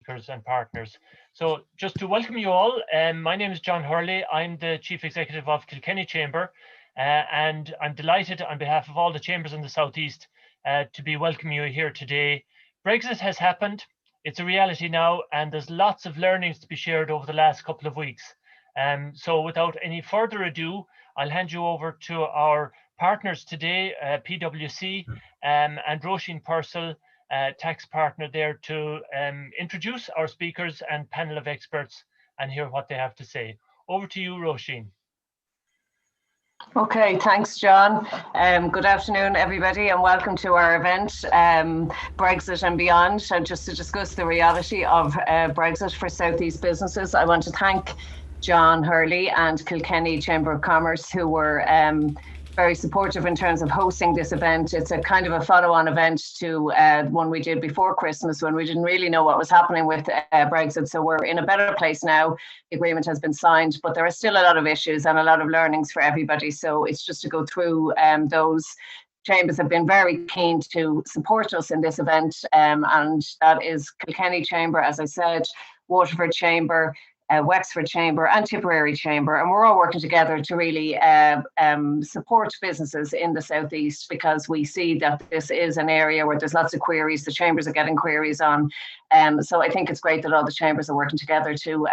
and partners. So just to welcome you all, my name is John Hurley. I'm the Chief Executive of Kilkenny Chamber, and I'm delighted on behalf of all the chambers in the Southeast to be welcoming you here today. Brexit has happened, it's a reality now, and there's lots of learnings to be shared over the last couple of weeks. So without any further ado, I'll hand you over to our partners today, PwC and Roisin Purcell, tax partner there, to introduce our speakers and panel of experts and hear what they have to say. Over to you, Roisin. Okay, thanks, John. Good afternoon, everybody, and welcome to our event, Brexit and Beyond. And just to discuss the reality of Brexit for Southeast businesses, I want to thank John Hurley and Kilkenny Chamber of Commerce, who were very supportive in terms of hosting this event. It's a kind of a follow-on event to one we did before Christmas, when we didn't really know what was happening with Brexit. So we're in a better place now. The agreement has been signed, but there are still a lot of issues and a lot of learnings for everybody. So it's just to go through those. Chambers have been very keen to support us in this event, and that is Kilkenny Chamber, as I said, Waterford Chamber, Wexford Chamber and Tipperary Chamber, and we're all working together to really support businesses in the Southeast, because we see that this is an area where there's lots of queries. The chambers are getting queries on, so I think it's great that all the chambers are working together to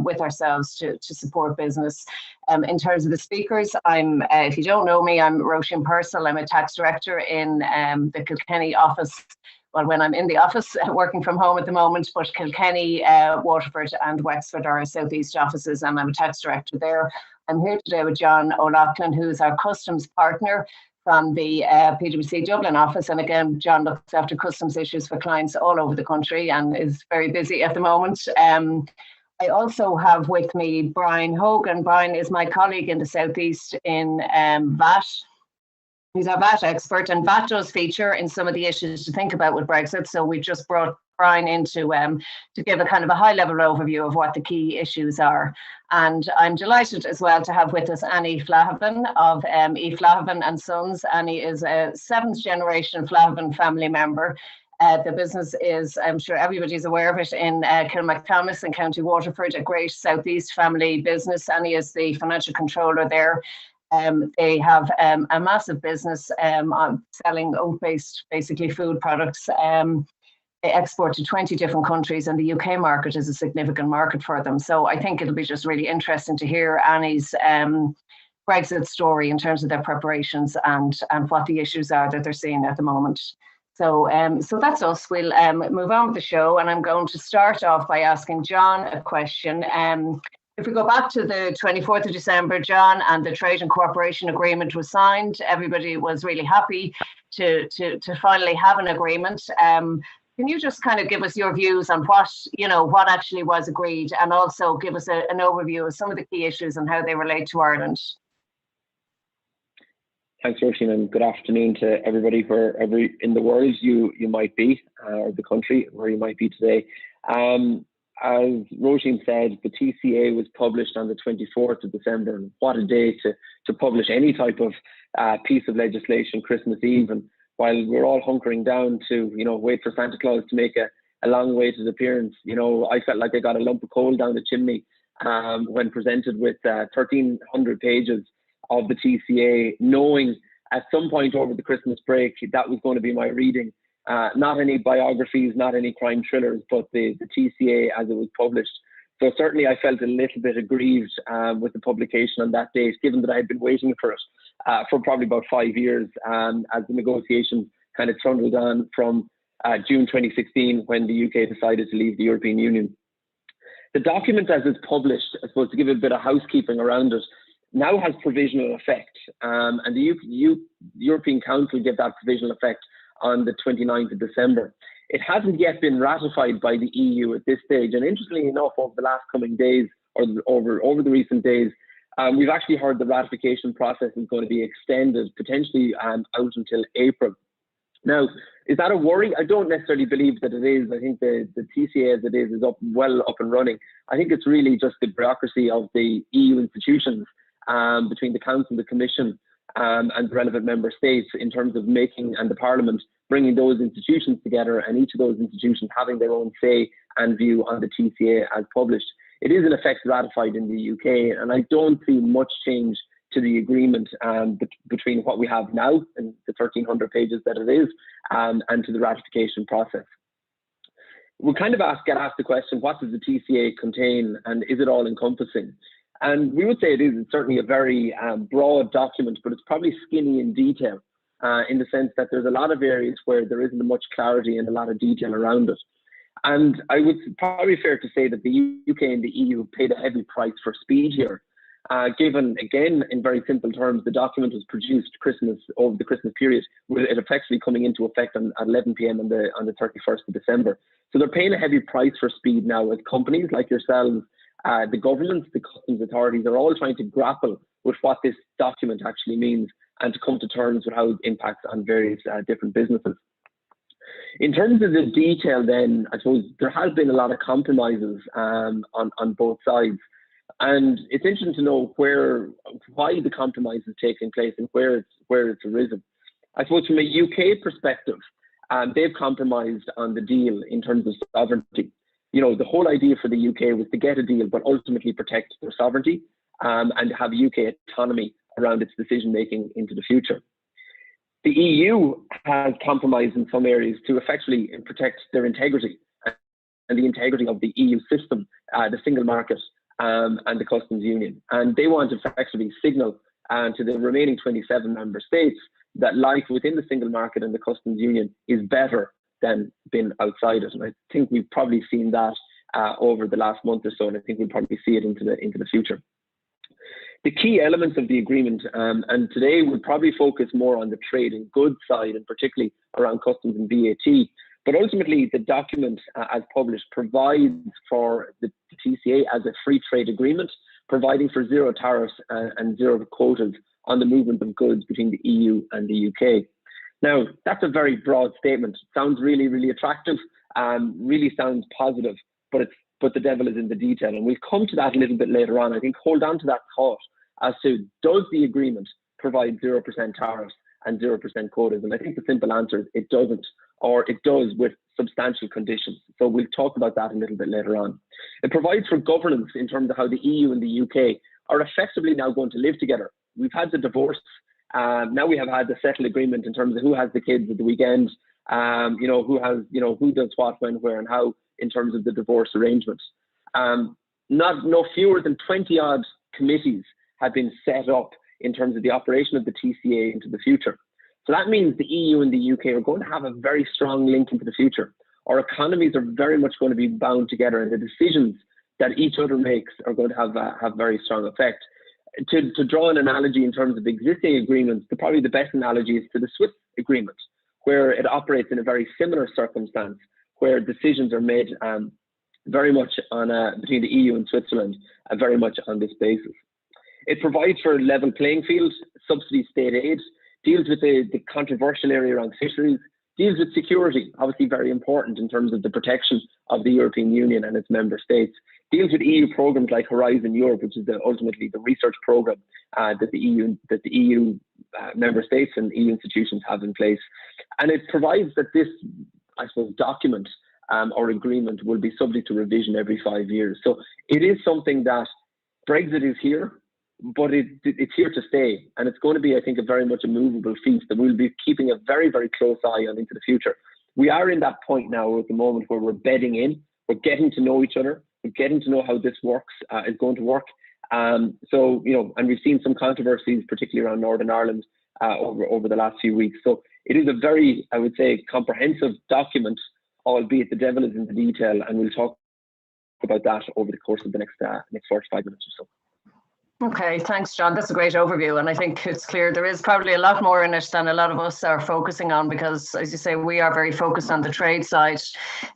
with ourselves to support business. In terms of the speakers, I'm if you don't know me, I'm Roisin Purcell. I'm a tax director in the Kilkenny office. Well, when I'm in the office, working from home at the moment, but Kilkenny, Waterford and Wexford are our Southeast offices, and I'm a tax director there. I'm here today with John O'Loughlin, who's our customs partner from the PwC Dublin office. And again, John looks after customs issues for clients all over the country and is very busy at the moment. I also have with me Brian Hogan. Brian is my colleague in the Southeast in VAT. He's our VAT expert, and VAT does feature in some of the issues to think about with Brexit. So we've just brought Brian in to give a kind of a high-level overview of what the key issues are. And I'm delighted as well to have with us Annie Flahavan of E. Flahavan and Sons. Annie is a 7th-generation Flahavan family member. The business is, I'm sure everybody's aware of it, in Kilmacthomas in County Waterford, a great Southeast family business. Annie is the financial controller there. They have a massive business on selling oat-based, basically food products. They export to 20 different countries, and the UK market is a significant market for them. So I think it'll be just really interesting to hear Annie's Brexit story in terms of their preparations and what the issues are that they're seeing at the moment. So that's us. We'll move on with the show, and I'm going to start off by asking John a question. If we go back to the 24th of December, John, and the Trade and Cooperation Agreement was signed, everybody was really happy to finally have an agreement. Can you just kind of give us your views on what actually was agreed, and also give us an overview of some of the key issues and how they relate to Ireland? Thanks, Roisin, and good afternoon to everybody wherever in the world you might be, or the country where you might be today. As Roisin said, the TCA was published on the 24th of December, and what a day to publish any type of piece of legislation Christmas Eve. And while we're all hunkering down to, wait for Santa Claus to make a long-awaited appearance, I felt like I got a lump of coal down the chimney when presented with 1,300 pages of the TCA, knowing at some point over the Christmas break that was going to be my reading. Not any biographies, not any crime thrillers, but the TCA as it was published. So certainly I felt a little bit aggrieved with the publication on that date, given that I had been waiting for it for probably about 5 years as the negotiations kind of trundled on from June 2016, when the UK decided to leave the European Union. The document as it's published, I suppose to give a bit of housekeeping around it, now has provisional effect, and the European Council gave that provisional effect on the 29th of December. It hasn't yet been ratified by the EU at this stage, and interestingly enough, over the last coming days, or over the recent days, we've actually heard the ratification process is going to be extended, potentially out until April. Now, is that a worry? I don't necessarily believe that it is. I think the TCA as it is well up and running. I think it's really just the bureaucracy of the EU institutions between the Council, the Commission, and the relevant member states in terms of making, and the Parliament bringing those institutions together, and each of those institutions having their own say and view on the TCA as published. It is in effect ratified in the UK, and I don't see much change to the agreement between what we have now and the 1,300 pages that it is, and to the ratification process. We kind of get asked the question, what does the TCA contain, and is it all encompassing? And we would say it is. It's certainly a very broad document, but it's probably skinny in detail, in the sense that there's a lot of areas where there isn't much clarity and a lot of detail around it. And I would probably fair to say that the UK and the EU paid a heavy price for speed here. Given, again, in very simple terms, the document was produced over the Christmas period, with it effectively coming into effect at 11 p.m. on the 31st of December. So they're paying a heavy price for speed now, as companies like yourselves, the governments, the customs authorities are all trying to grapple with what this document actually means and to come to terms with how it impacts on various different businesses. In terms of the detail then, I suppose there has been a lot of compromises on both sides. And it's interesting to know why the compromise is taking place and where it's arisen. I suppose from a UK perspective, they've compromised on the deal in terms of sovereignty. You know, the whole idea for the UK was to get a deal, but ultimately protect their sovereignty and have UK autonomy around its decision making into the future. The EU has compromised in some areas to effectively protect their integrity and the integrity of the EU system, the single market, and the customs union. And they want to effectively signal to the remaining 27 member states that life within the single market and the customs union is better than being outside it. And I think we've probably seen that over the last month or so, and I think we'll probably see it into the future. The key elements of the agreement, and today we'll probably focus more on the trade and goods side, and particularly around customs and VAT. But ultimately, the document as published provides for the TCA as a free trade agreement, providing for zero tariffs and zero quotas on the movement of goods between the EU and the UK. Now, that's a very broad statement. Sounds really, really attractive, really sounds positive, but the devil is in the detail. And we'll come to that a little bit later on. I think hold on to that thought as to, does the agreement provide 0% tariffs and 0% quotas? And I think the simple answer is it doesn't, or it does with substantial conditions. So we'll talk about that a little bit later on. It provides for governance in terms of how the EU and the UK are effectively now going to live together. We've had the divorce. Now we have had the settled agreement in terms of who has the kids at the weekend, who does what, when, where, and how in terms of the divorce arrangements. No fewer than 20 odd committees have been set up in terms of the operation of the TCA into the future. So that means the EU and the UK are going to have a very strong link into the future. Our economies are very much going to be bound together, and the decisions that each other makes are going to have very strong effect. To draw an analogy in terms of existing agreements, probably the best analogy is to the Swiss agreement, where it operates in a very similar circumstance, where decisions are made very much on between the EU and Switzerland, very much on this basis. It provides for a level playing field, subsidy state aid, deals with the controversial area around fisheries, deals with security, obviously very important in terms of the protection of the European Union and its member states, deals with EU programs like Horizon Europe, which is ultimately the research program that the EU member states and EU institutions have in place. And it provides that this, I suppose, document or agreement will be subject to revision every 5 years. So it is something that Brexit is here, but it's here to stay. And it's going to be, I think, a very much a movable feast that we'll be keeping a very, very close eye on into the future. We are in that point now at the moment where we're bedding in, we're getting to know each other, we're getting to know how this works, is going to work. So, and we've seen some controversies, particularly around Northern Ireland over the last few weeks. So it is a very, I would say, comprehensive document, albeit the devil is in the detail, and we'll talk about that over the course of the next 45 minutes or so. Okay, thanks, John. That's a great overview. And I think it's clear there is probably a lot more in it than a lot of us are focusing on, because, as you say, we are very focused on the trade side.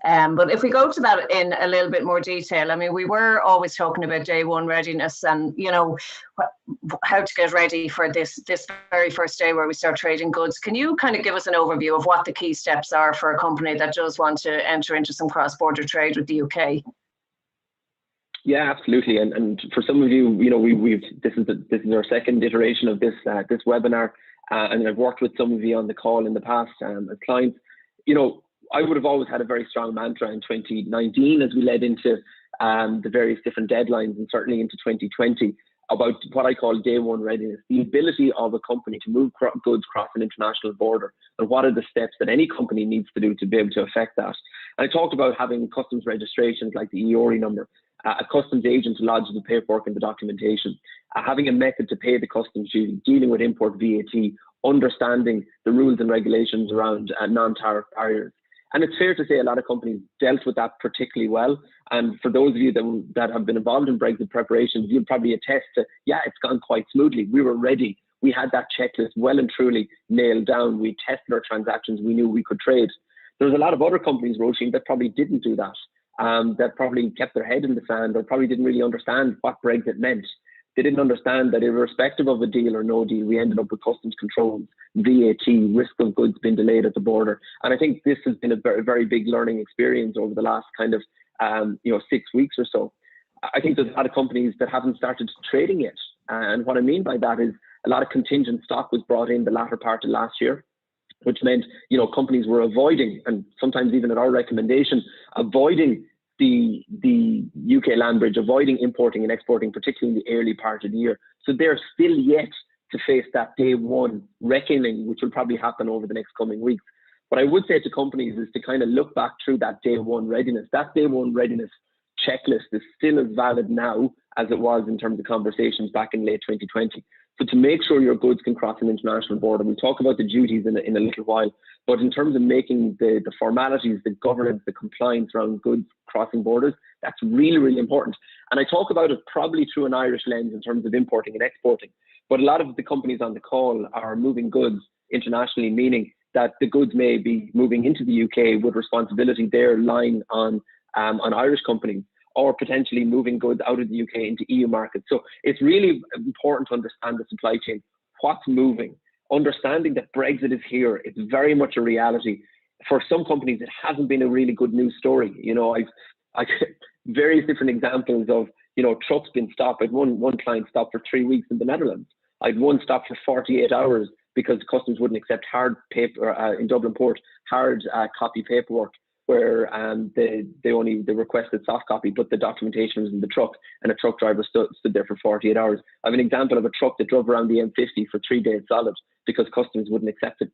But if we go to that in a little bit more detail, I mean, we were always talking about day one readiness and, how to get ready for this very first day where we start trading goods. Can you kind of give us an overview of what the key steps are for a company that does want to enter into some cross-border trade with the UK? Yeah, absolutely. And for some of you, this is our second iteration of this this webinar, and I've worked with some of you on the call in the past as clients. I would have always had a very strong mantra in 2019 as we led into the various different deadlines, and certainly into 2020, about what I call day one readiness, the ability of a company to move goods across an international border, and what are the steps that any company needs to do to be able to affect that. And I talked about having customs registrations like the EORI number, a customs agent to lodge the paperwork and the documentation, having a method to pay the customs duty, dealing with import VAT, understanding the rules and regulations around non-tariff barriers. And it's fair to say a lot of companies dealt with that particularly well. And for those of you that have been involved in Brexit preparations, you'll probably attest to, yeah, it's gone quite smoothly. We were ready. We had that checklist well and truly nailed down. We tested our transactions. We knew we could trade. There was a lot of other companies, Roisin, that probably didn't do that, that probably kept their head in the sand, or probably didn't really understand what Brexit meant. They didn't understand that irrespective of a deal or no deal, we ended up with customs controls, VAT, risk of goods being delayed at the border. And I think this has been a very, very big learning experience over the last kind of 6 weeks or so. I think there's a lot of companies that haven't started trading yet. And what I mean by that is a lot of contingent stock was brought in the latter part of last year, which meant, companies were avoiding, and sometimes even at our recommendation, avoiding the UK land bridge, avoiding importing and exporting, particularly in the early part of the year. So they're still yet to face that day one reckoning, which will probably happen over the next coming weeks. What I would say to companies is to kind of look back through that day one readiness. That day one readiness checklist is still as valid now as it was in terms of conversations back in late 2020. So to make sure your goods can cross an international border, we'll talk about the duties in a little while, but in terms of making the formalities, the governance, the compliance around goods crossing borders, that's really, really important. And I talk about it probably through an Irish lens in terms of importing and exporting, but a lot of the companies on the call are moving goods internationally, meaning that the goods may be moving into the UK with responsibility there lying on Irish companies, or potentially moving goods out of the UK into EU markets. So it's really important to understand the supply chain, what's moving, understanding that Brexit is here. It's very much a reality. For some companies, it hasn't been a really good news story. I've various different examples of, trucks being stopped. I had one client stopped for 3 weeks in the Netherlands. I had one stopped for 48 hours because customs wouldn't accept hard paper in Dublin Port, hard copy paperwork, where they requested soft copy, but the documentation was in the truck, and a truck driver stood there for 48 hours. I have an example of a truck that drove around the M50 for 3 days solid because customs wouldn't accept it.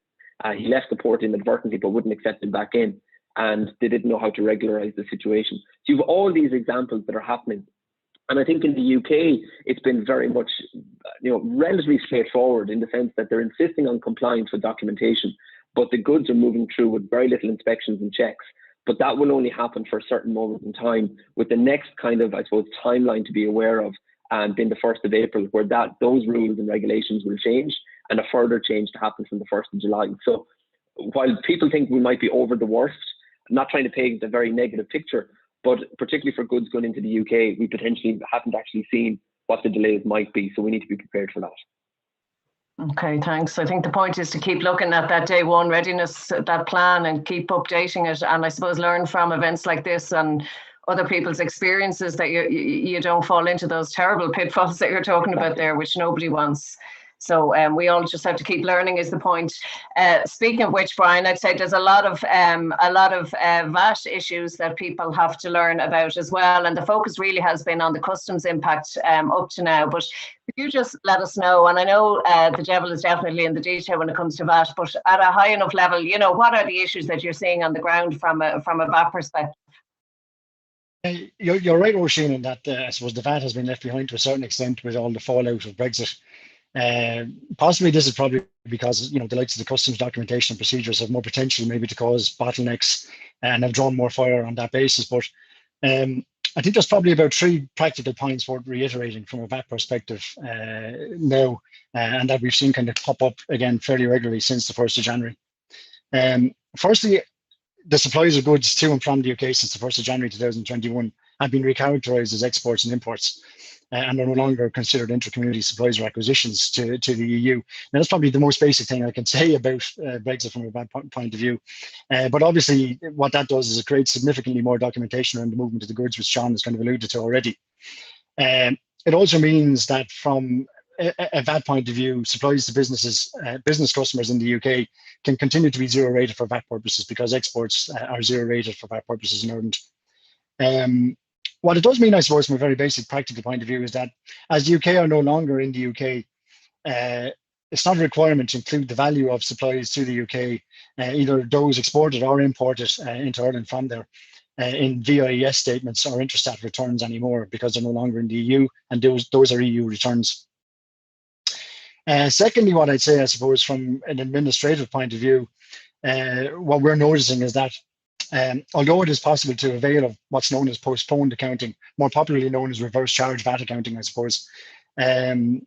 He left the port inadvertently, but wouldn't accept him back in, and they didn't know how to regularize the situation. So you have all these examples that are happening. And I think in the UK, it's been very much, relatively straightforward in the sense that they're insisting on compliance with documentation, but the goods are moving through with very little inspections and checks. But that will only happen for a certain moment in time, with the next kind of, I suppose, timeline to be aware of, and being the 1st of April, where those rules and regulations will change, and a further change to happen from the 1st of July. So while people think we might be over the worst, I'm not trying to paint a very negative picture, but particularly for goods going into the UK, we potentially haven't actually seen what the delays might be. So we need to be prepared for that. Okay, thanks. I think the point is to keep looking at that day one readiness, that plan, and keep updating it. And I suppose learn from events like this and other people's experiences, that you don't fall into those terrible pitfalls that you're talking about there, which nobody wants. So we all just have to keep learning is the point. Speaking of which, Brian, I'd say there's a lot of VAT issues that people have to learn about as well. And the focus really has been on the customs impact up to now. But could you just let us know, and I know the devil is definitely in the detail when it comes to VAT, but at a high enough level, what are the issues that you're seeing on the ground from a VAT perspective? You're right, Roisin, in that I suppose the VAT has been left behind to a certain extent with all the fallout of Brexit. Possibly this is probably because the likes of the customs documentation and procedures have more potential maybe to cause bottlenecks and have drawn more fire on that basis. But I think there's probably about 3 practical points worth reiterating from a VAT perspective now, and that we've seen kind of pop up again fairly regularly since the 1st of January. Firstly, the supplies of goods to and from the UK since the 1st of January 2021 have been recharacterised as exports and imports, and are no longer considered inter-community supplies or acquisitions to the EU. Now, that's probably the most basic thing I can say about Brexit from a VAT point of view. But obviously, what that does is it creates significantly more documentation around the movement of the goods, which John has kind of alluded to already. It also means that from a VAT point of view, supplies to businesses, business customers in the UK can continue to be zero rated for VAT purposes because exports are zero rated for VAT purposes in Ireland. What it does mean, I suppose, from a very basic practical point of view, is that as the UK are no longer in the UK, it's not a requirement to include the value of supplies to the UK, either those exported or imported into Ireland from there, in VIES statements or Intrastat returns anymore, because they're no longer in the EU, and those are EU returns. Secondly, what I'd say, I suppose, from an administrative point of view, what we're noticing is that although it is possible to avail of what's known as postponed accounting, more popularly known as reverse charge VAT accounting, I suppose, and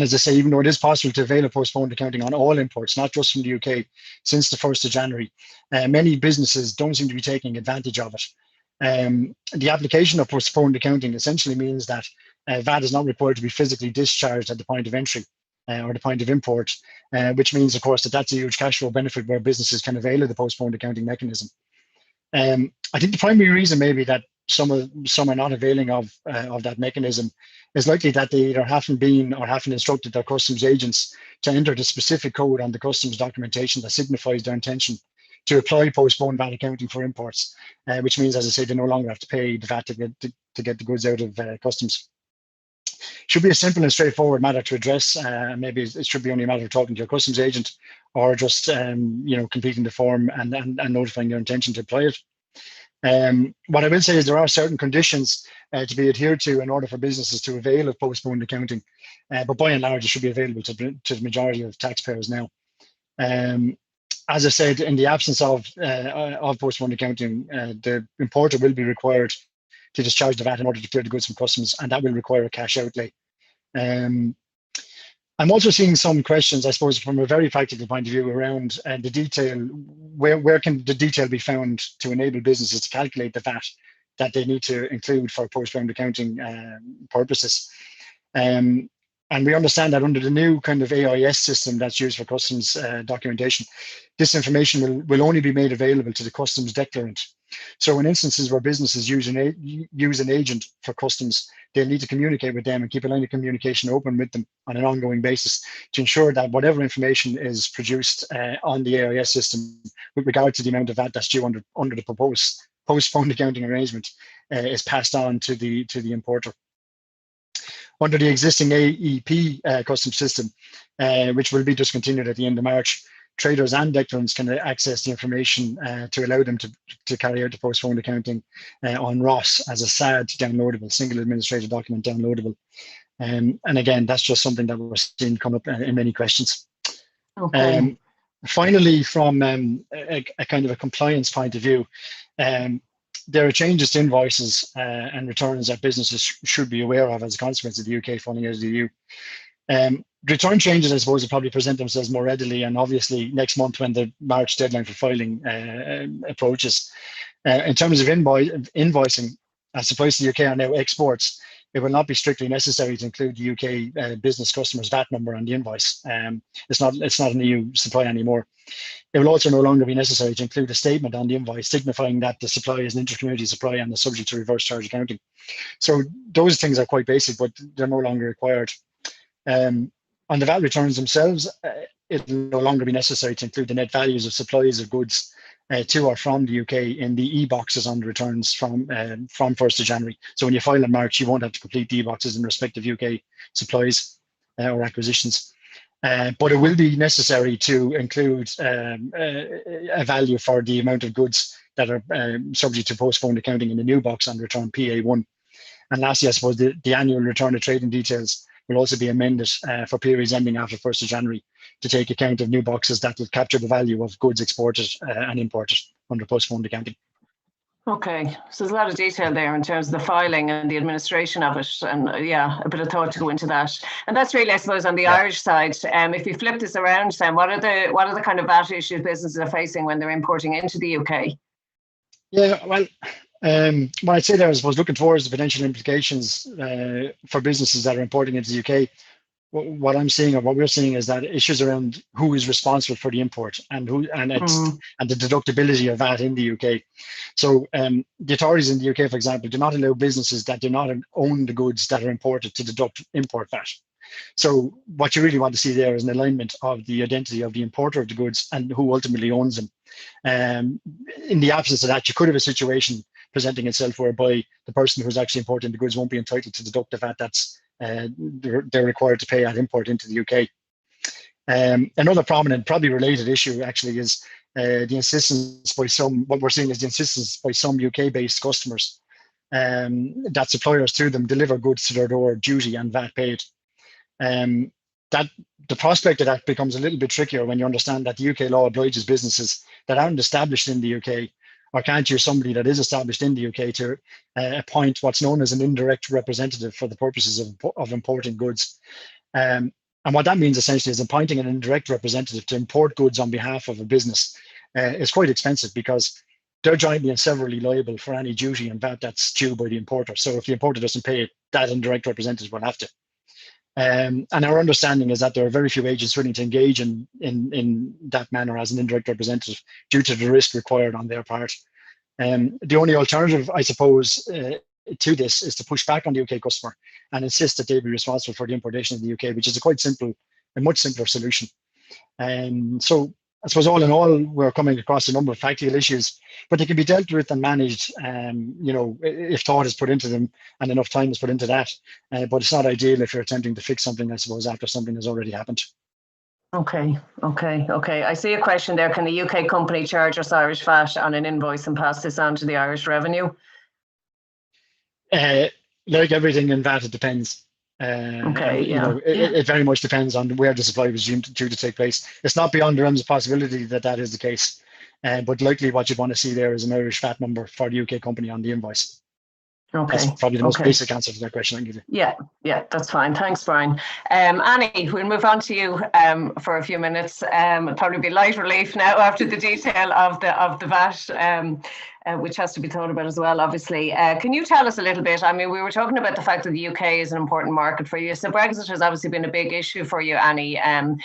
as I say, even though it is possible to avail of postponed accounting on all imports, not just from the UK, since the 1st of January, many businesses don't seem to be taking advantage of it. The application of postponed accounting essentially means that VAT is not required to be physically discharged at the point of entry or the point of import, which means, of course, that that's a huge cash flow benefit where businesses can avail of the postponed accounting mechanism. I think the primary reason maybe that some are not availing of that mechanism is likely that they either haven't been or haven't instructed their customs agents to enter the specific code on the customs documentation that signifies their intention to apply postponed VAT accounting for imports, which means, as I say, they no longer have to pay the VAT to get the goods out of customs. Should be a simple and straightforward matter to address. Maybe it should be only a matter of talking to your customs agent, or just completing the form and notifying your intention to apply it. What I will say is there are certain conditions to be adhered to in order for businesses to avail of postponed accounting, but by and large it should be available to the majority of taxpayers now. As I said, in the absence of postponed accounting, the importer will be required to discharge the VAT in order to clear the goods from customs, and that will require a cash outlay. I'm also seeing some questions, I suppose, from a very practical point of view around the detail. Where can the detail be found to enable businesses to calculate the VAT that they need to include for postponed accounting purposes? And we understand that under the new kind of AIS system that's used for customs documentation, this information will only be made available to the customs declarant. So in instances where businesses use an agent for customs, they'll need to communicate with them and keep a line of communication open with them on an ongoing basis to ensure that whatever information is produced on the AIS system with regard to the amount of VAT that's due under the proposed postponed accounting arrangement is passed on to the importer. Under the existing AEP customs system, which will be discontinued at the end of March, traders and declarants can access the information to allow them to carry out the postponed accounting on ROS as a SAD downloadable, single administrative document downloadable. And again, that's just something that we're seeing come up in many questions. Okay. Finally, from a kind of a compliance point of view, there are changes to invoices and returns that businesses should be aware of as a consequence of the UK falling out of the EU. Return changes, I suppose, will probably present themselves more readily, and obviously next month when the March deadline for filing approaches. In terms of invoicing, as supplies to the UK are now exports, it will not be strictly necessary to include the UK business customer's VAT number on the invoice. It's not an EU supply anymore. It will also no longer be necessary to include a statement on the invoice signifying that the supply is an inter-community supply and is subject to reverse charge accounting. So those things are quite basic, but they're no longer required. On the VAT returns themselves, it will no longer be necessary to include the net values of supplies of goods to or from the UK in the e-boxes on the returns from 1st of January. So when you file in March, you won't have to complete the e-boxes in respect of UK supplies or acquisitions. But it will be necessary to include a value for the amount of goods that are subject to postponed accounting in the new box on return PA1. And lastly, I suppose the annual return of trading details will also be amended for periods ending after 1st of January to take account of new boxes that will capture the value of goods exported and imported under postponed accounting. Okay, so there's a lot of detail there in terms of the filing and the administration of it, and yeah, a bit of thought to go into that. And that's really, I suppose, on the Irish side. If you flip this around, Sam, what are the kind of VAT issues businesses are facing when they're importing into the UK? Yeah, well, what I'd say there is, I suppose, looking towards the potential implications for businesses that are importing into the UK. what I'm seeing or what we're seeing is that issues around who is responsible for the import and and the deductibility of VAT in the UK. So the authorities in the UK, for example, do not allow businesses that do not own the goods that are imported to deduct import VAT. So what you really want to see there is an alignment of the identity of the importer of the goods and who ultimately owns them. In the absence of that, you could have a situation presenting itself whereby the person who's actually importing the goods won't be entitled to deduct the VAT that's they're required to pay at import into the UK. Another prominent, probably related issue actually is the insistence by some, what we're seeing is the insistence by some UK-based customers that suppliers through them deliver goods to their door, duty and VAT paid. That the prospect of that becomes a little bit trickier when you understand that the UK law obliges businesses that aren't established in the UK or can't use somebody that is established in the UK to appoint what's known as an indirect representative for the purposes of importing goods. And what that means essentially is appointing an indirect representative to import goods on behalf of a business is quite expensive because they're jointly and severally liable for any duty and VAT that's due by the importer. So if the importer doesn't pay it, that indirect representative will have to. And our understanding is that there are very few agents willing to engage in that manner as an indirect representative due to the risk required on their part. The only alternative, I suppose, to this is to push back on the UK customer and insist that they be responsible for the importation in the UK, which is a much simpler solution. So I suppose all in all, we're coming across a number of factual issues, but they can be dealt with and managed, if thought is put into them and enough time is put into that. But it's not ideal if you're attempting to fix something, I suppose, after something has already happened. Okay. I see a question there. Can the UK company charge us Irish VAT on an invoice and pass this on to the Irish revenue? Like everything in VAT, it depends. It very much depends on where the supply was due to take place. It's not beyond the realms of possibility that is the case, but likely what you'd want to see there is an Irish VAT number for the UK company on the invoice. Okay. That's probably the most basic answer to that question I can give you. Yeah, that's fine. Thanks, Brian. Annie, we'll move on to you for a few minutes. It'll probably be light relief now after the detail of the VAT, which has to be thought about as well, obviously. Can you tell us a little bit? I mean, we were talking about the fact that the UK is an important market for you. So Brexit has obviously been a big issue for you, Annie. A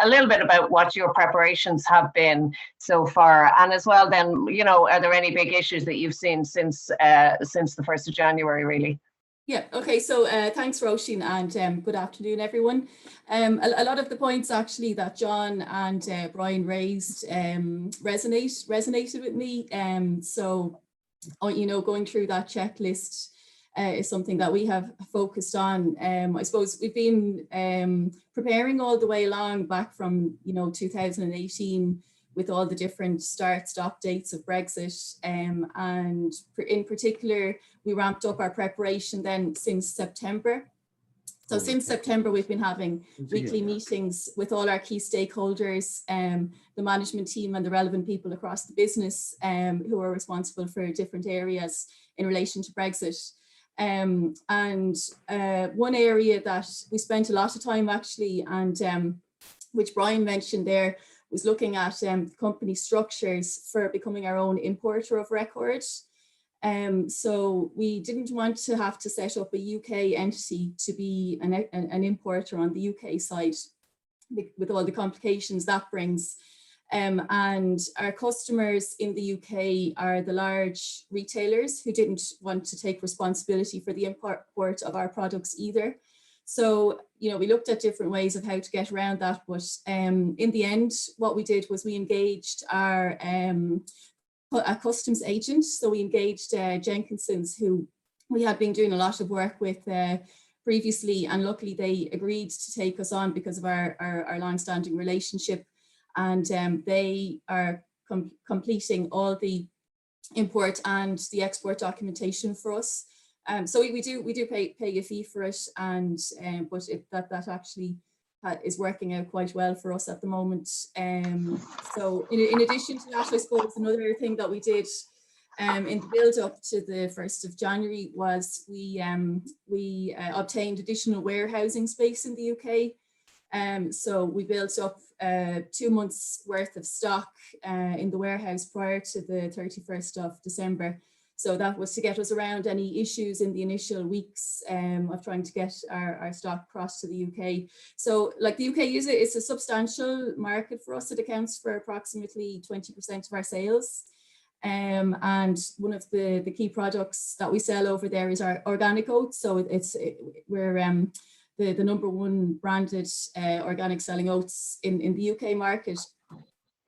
little bit about what your preparations have been so far. And as well, then, are there any big issues that you've seen since the 1st of January, really? Yeah, okay, so thanks, Roisin, and good afternoon, everyone. A lot of the points actually that John and Brian raised resonated with me. So, going through that checklist is something that we have focused on. I suppose we've been preparing all the way along back from, 2018 with all the different stop dates of Brexit. And in particular, we ramped up our preparation then since September. So since September, we've been having weekly meetings with all our key stakeholders, the management team and the relevant people across the business who are responsible for different areas in relation to Brexit. And one area that we spent a lot of time actually, and which Brian mentioned there, was looking at company structures for becoming our own importer of record. So we didn't want to have to set up a UK entity to be an importer on the UK side with all the complications that brings. And our customers in the UK are the large retailers who didn't want to take responsibility for the import of our products either. So, we looked at different ways of how to get around that, but in the end, what we did was we engaged our a customs agent. So we engaged Jenkinson's, who we had been doing a lot of work with previously, and luckily they agreed to take us on because of our long-standing relationship, and they are completing all the import and the export documentation for us. So we do pay a fee for it, and but that actually is working out quite well for us at the moment. So in addition to that, I suppose another thing that we did in the build up to the 1st of January was we obtained additional warehousing space in the UK. So we built up 2 months worth of stock in the warehouse prior to the 31st of December. So that was to get us around any issues in the initial weeks of trying to get our stock across to the UK. So like the UK it's a substantial market for us. It accounts for approximately 20% of our sales. And one of the key products that we sell over there is our organic oats. So we're the number one branded organic selling oats in the UK market.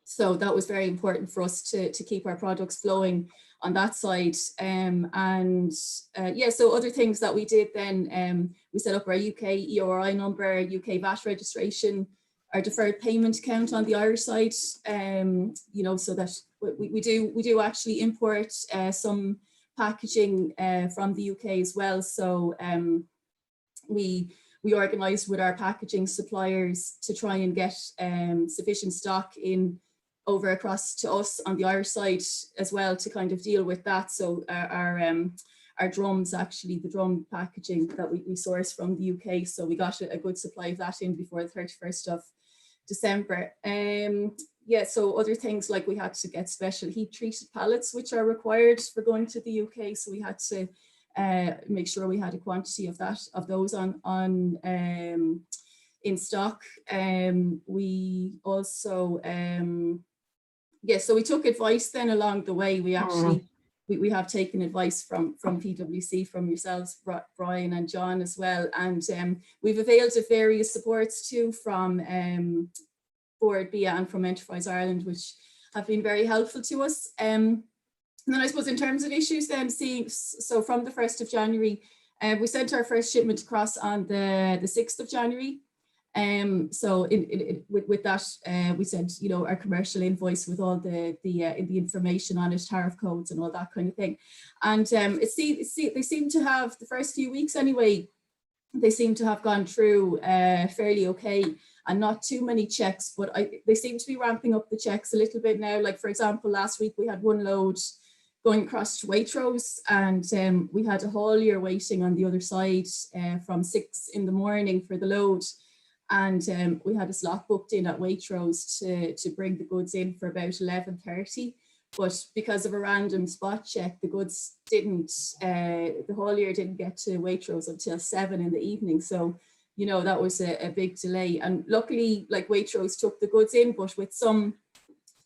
So that was very important for us to keep our products flowing on that side. So other things that we did then, we set up our UK EORI number, UK VAT registration, our deferred payment account on the Irish side, you know, so that we do actually import some packaging from the UK as well. So we organised with our packaging suppliers to try and get sufficient stock in over across to us on the Irish side as well to kind of deal with that. So our drums, actually the drum packaging that we source from the UK, so we got a good supply of that in before the 31st of December. Yeah, so other things like we had to get special heat treated pallets which are required for going to the UK, so we had to make sure we had a quantity of those on in stock. We also so we took advice then along the way. We actually we have taken advice from PwC, from yourselves, Brian and John as well, and we've availed of various supports too from Board BIA and from Enterprise Ireland, which have been very helpful to us. And then I suppose in terms of issues then, so from the 1st of January, we sent our first shipment across on the 6th of January. So with that, we sent, you know, our commercial invoice with all the information on it, tariff codes and all that kind of thing. And they seem to have, the first few weeks anyway, they seem to have gone through fairly okay, and not too many checks, but they seem to be ramping up the checks a little bit now. Like, for example, last week we had one load going across to Waitrose, and we had a haulier waiting on the other side from 6 in the morning for the load. And we had a slot booked in at Waitrose to bring the goods in for about 11:30. But because of a random spot check, the goods didn't, the haulier didn't get to Waitrose until 7 in the evening. So, you know, that was a big delay. And luckily, like, Waitrose took the goods in, but with some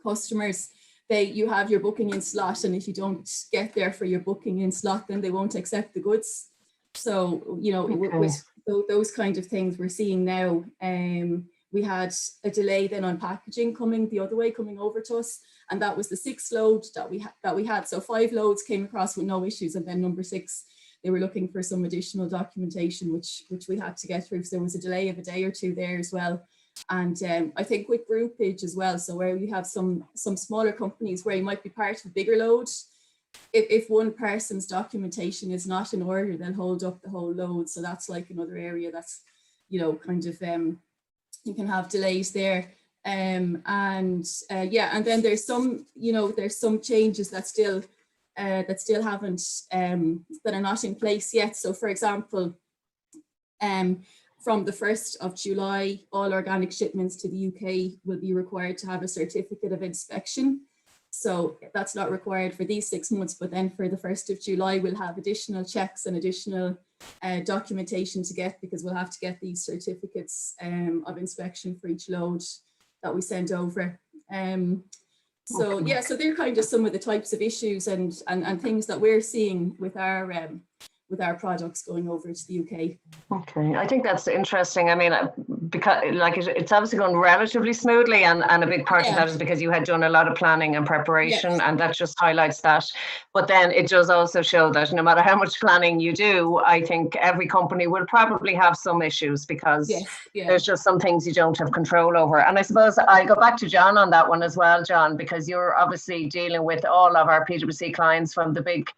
customers, you have your booking in slot, and if you don't get there for your booking in slot, then they won't accept the goods. So, you know, with those kind of things we're seeing now. We had a delay then on packaging coming the other way, coming over to us, and that was the 6th load that we had. So 5 loads came across with no issues, and then number 6, they were looking for some additional documentation, which we had to get through. So there was a delay of a day or two there as well. And I think with groupage as well, so where we have some smaller companies where you might be part of a bigger load, if one person's documentation is not in order, they'll hold up the whole load. So that's like another area that's, you know, kind of you can have delays there. And then there's some, you know, there's some changes that still haven't that are not in place yet. So for example, from the 1st of July, all organic shipments to the UK will be required to have a certificate of inspection. So that's not required for these 6 months, but then for the 1st of July, we'll have additional checks and additional documentation to get, because we'll have to get these certificates of inspection for each load that we send over. So yeah, so they're kind of some of the types of issues and things that we're seeing with our products going over to the UK. Okay, I think that's interesting. I mean, because like it's obviously going relatively smoothly, and a big part of that is because you had done a lot of planning and preparation, and that just highlights that. But then it does also show that no matter how much planning you do, I think every company will probably have some issues, because there's just some things you don't have control over. And I suppose I go back to John on that one as well, John, because you're obviously dealing with all of our PwC clients, from the big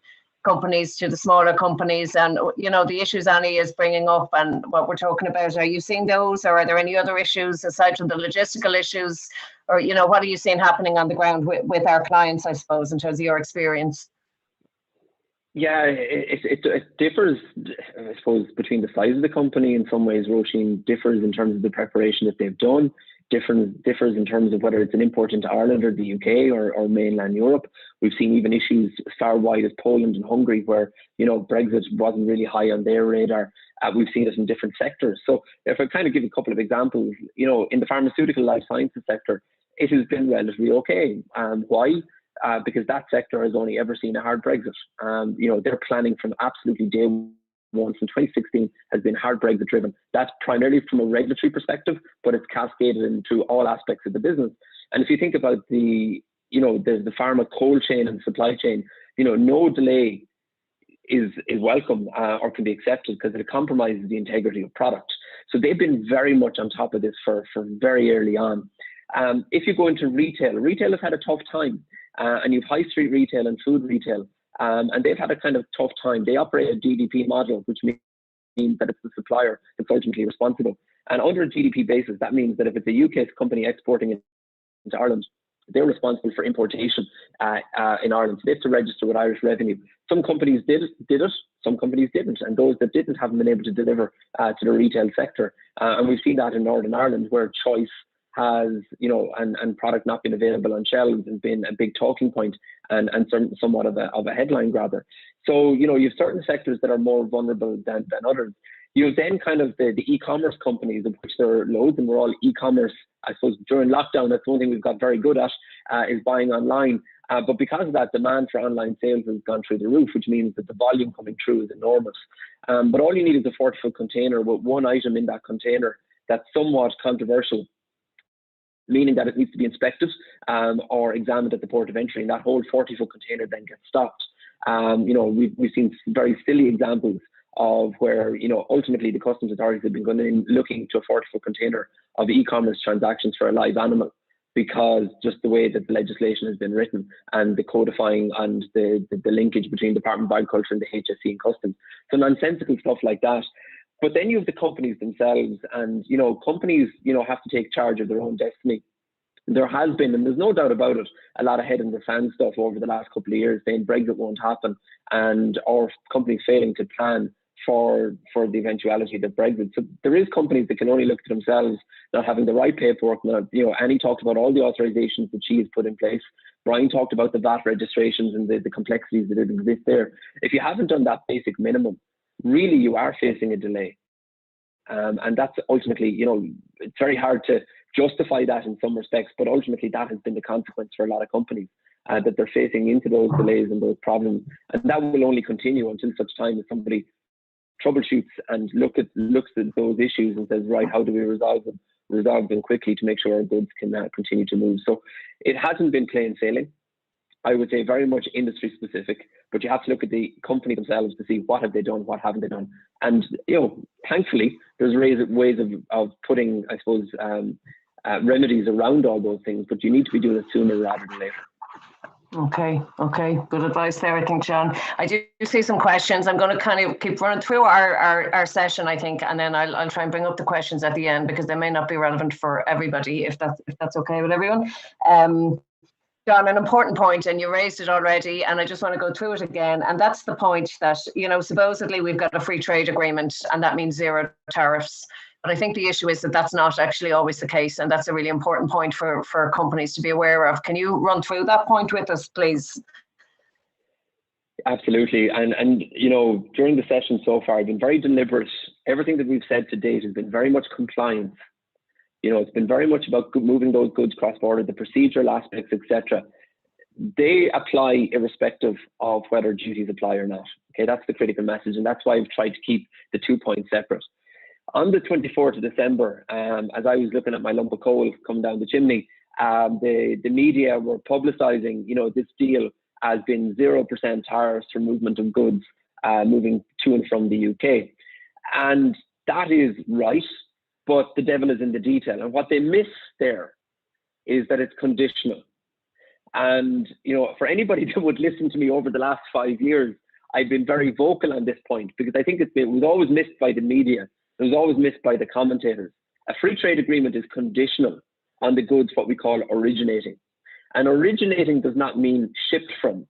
companies to the smaller companies, and you know the issues Annie is bringing up and what we're talking about. Are you seeing those, or are there any other issues aside from the logistical issues, or you know, what are you seeing happening on the ground with our clients, I suppose, in terms of your experience? Yeah, it differs, I suppose, between the size of the company. In some ways, Roisin, differs in terms of the preparation that they've done. differs in terms of whether it's an import into Ireland or the UK or mainland Europe. We've seen even issues as far wide as Poland and Hungary where, Brexit wasn't really high on their radar. We've seen it in different sectors. So if I kind of give a couple of examples, in the pharmaceutical life sciences sector, it has been relatively okay. Why? Because that sector has only ever seen a hard Brexit. They're planning from absolutely day one from 2016 has been hard Brexit driven. That's primarily from a regulatory perspective, but it's cascaded into all aspects of the business. And if you think about the pharma cold chain and supply chain, no delay is welcome or can be accepted because it compromises the integrity of product. So they've been very much on top of this for very early on. If you go into retail has had a tough time, and you've high street retail and food retail. And they've had a kind of tough time. They operate a GDP model, which means that it's the supplier that's ultimately responsible. And under a GDP basis, that means that if it's a UK company exporting into Ireland, they're responsible for importation in Ireland. So they have to register with Irish Revenue. Some companies did it, some companies didn't. And those that didn't haven't been able to deliver to the retail sector. And we've seen that in Northern Ireland where choice has, and product not being available on shelves has been a big talking point and somewhat of a headline grabber. So, you have certain sectors that are more vulnerable than others. You have then kind of the e-commerce companies, of which there are loads, and we're all e-commerce. I suppose during lockdown, that's one thing we've got very good at, is buying online. But because of that, demand for online sales has gone through the roof, which means that the volume coming through is enormous. But all you need is a 40-foot container with one item in that container that's somewhat controversial, meaning that it needs to be inspected or examined at the port of entry, and that whole 40-foot container then gets stopped. We've seen very silly examples of where, ultimately the customs authorities have been going in looking to a 40-foot container of e-commerce transactions for a live animal, because just the way that the legislation has been written and the codifying and the linkage between the Department of Agriculture and the HSE and Customs. So nonsensical stuff like that. But then you have the companies themselves, and companies have to take charge of their own destiny. There has been, and there's no doubt about it, a lot of head in the sand stuff over the last couple of years saying Brexit won't happen, and or companies failing to plan for the eventuality of Brexit. So there is companies that can only look to themselves, not having the right paperwork. Annie talked about all the authorizations that she has put in place. Brian talked about the VAT registrations and the complexities that exist there. If you haven't done that basic minimum, really you are facing a delay. And that's ultimately, it's very hard to justify that in some respects, but ultimately that has been the consequence for a lot of companies, that they're facing into those delays and those problems. And that will only continue until such time as somebody troubleshoots and looks at those issues and says, right, how do we resolve them quickly to make sure our goods can continue to move. So it hasn't been plain sailing. I would say very much industry specific, but you have to look at the company themselves to see what have they done, what haven't they done. And, thankfully, there's ways of putting, I suppose, remedies around all those things, but you need to be doing it sooner rather than later. Okay. Good advice there, I think, John. I do see some questions. I'm going to kind of keep running through our session, I think, and then I'll try and bring up the questions at the end because they may not be relevant for everybody, if that's okay with everyone. John, an important point, and you raised it already, and I just want to go through it again. And that's the point that, supposedly we've got a free trade agreement, and that means zero tariffs. But I think the issue is that that's not actually always the case, and that's a really important point for companies to be aware of. Can you run through that point with us, please? Absolutely. And during the session so far, I've been very deliberate. Everything that we've said to date has been very much compliance. It's been very much about moving those goods cross-border, the procedural aspects, etc. They apply irrespective of whether duties apply or not. Okay, that's the critical message, and that's why I've tried to keep the 2 points separate. On the 24th of December, as I was looking at my lump of coal come down the chimney, the media were publicising, this deal has been 0% tariffs for movement of goods moving to and from the UK. And that is right. But the devil is in the detail. And what they miss there is that it's conditional. And, for anybody that would listen to me over the last 5 years, I've been very vocal on this point because I think it was always missed by the media. It was always missed by the commentators. A free trade agreement is conditional on the goods, what we call originating. And originating does not mean shipped from.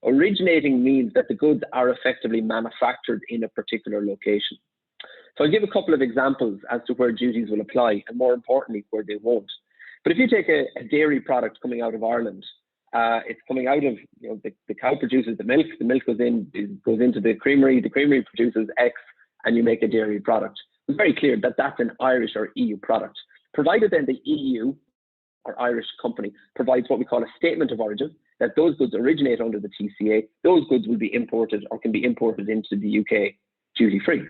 Originating means that the goods are effectively manufactured in a particular location. So I'll give a couple of examples as to where duties will apply, and more importantly, where they won't. But if you take a dairy product coming out of Ireland, it's coming out of, the cow produces the milk goes into the creamery produces X, and you make a dairy product. It's very clear that that's an Irish or EU product, provided then the EU or Irish company provides what we call a statement of origin, that those goods originate under the TCA. Those goods will be imported or can be imported into the UK duty-free.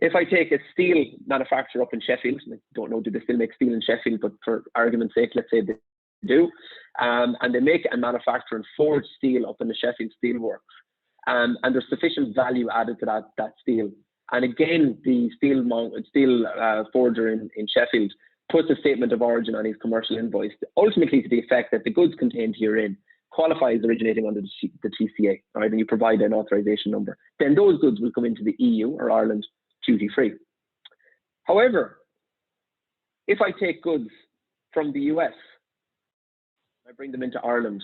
If I take a steel manufacturer up in Sheffield, I don't know, do they still make steel in Sheffield, but for argument's sake, let's say they do, and they make and manufacture and forge steel up in the Sheffield Steelworks, and there's sufficient value added to that steel. And again, the steel forger in Sheffield puts a statement of origin on his commercial invoice, ultimately to the effect that the goods contained herein qualify as originating under the TCA, right? And you provide an authorization number. Then those goods will come into the EU or Ireland duty-free. However, if I take goods from the US, I bring them into Ireland,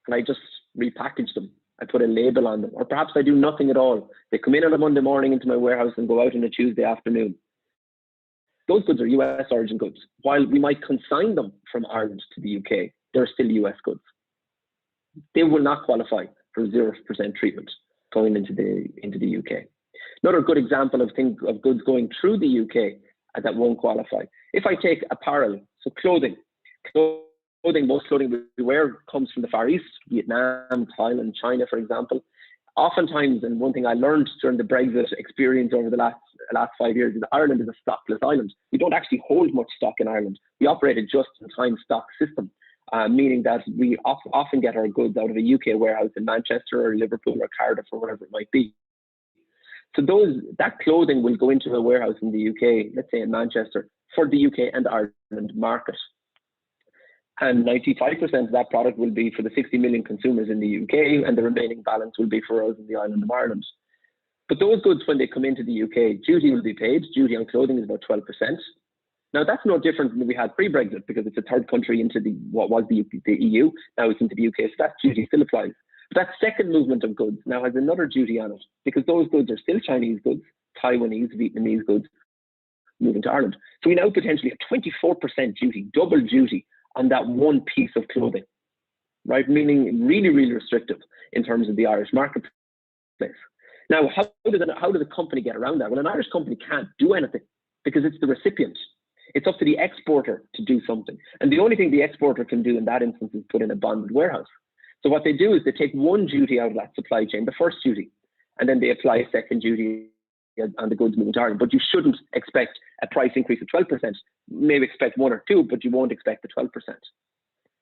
and I just repackage them, I put a label on them, or perhaps I do nothing at all. They come in on a Monday morning into my warehouse and go out on a Tuesday afternoon. Those goods are US origin goods. While we might consign them from Ireland to the UK, they're still US goods. They will not qualify for 0% treatment going into the UK. Another good example of goods going through the UK that won't qualify. If I take apparel, so clothing, most clothing we wear comes from the Far East, Vietnam, Thailand, China, for example. Oftentimes, and one thing I learned during the Brexit experience over the last 5 years is that Ireland is a stockless island. We don't actually hold much stock in Ireland. We operate a just-in-time stock system, meaning that we often get our goods out of a UK warehouse in Manchester or Liverpool or Cardiff or wherever it might be. So that clothing will go into a warehouse in the UK, let's say in Manchester, for the UK and Ireland market. And 95% of that product will be for the 60 million consumers in the UK, and the remaining balance will be for us in the island of Ireland. But those goods, when they come into the UK, duty will be paid. Duty on clothing is about 12%. Now, that's no different than we had pre-Brexit, because it's a third country into what was the EU. Now it's into the UK, so that duty still applies. But that second movement of goods now has another duty on it, because those goods are still Chinese goods, Taiwanese, Vietnamese goods moving to Ireland. So we now potentially have 24% duty, double duty, on that one piece of clothing, right? Meaning really, really restrictive in terms of the Irish marketplace. Now, how does a company get around that? Well, an Irish company can't do anything because it's the recipient. It's up to the exporter to do something. And the only thing the exporter can do in that instance is put in a bonded warehouse. So what they do is they take one duty out of that supply chain, the first duty, and then they apply a second duty on the goods moving to Ireland. But you shouldn't expect a price increase of 12%. Maybe expect 1 or 2, but you won't expect the 12%.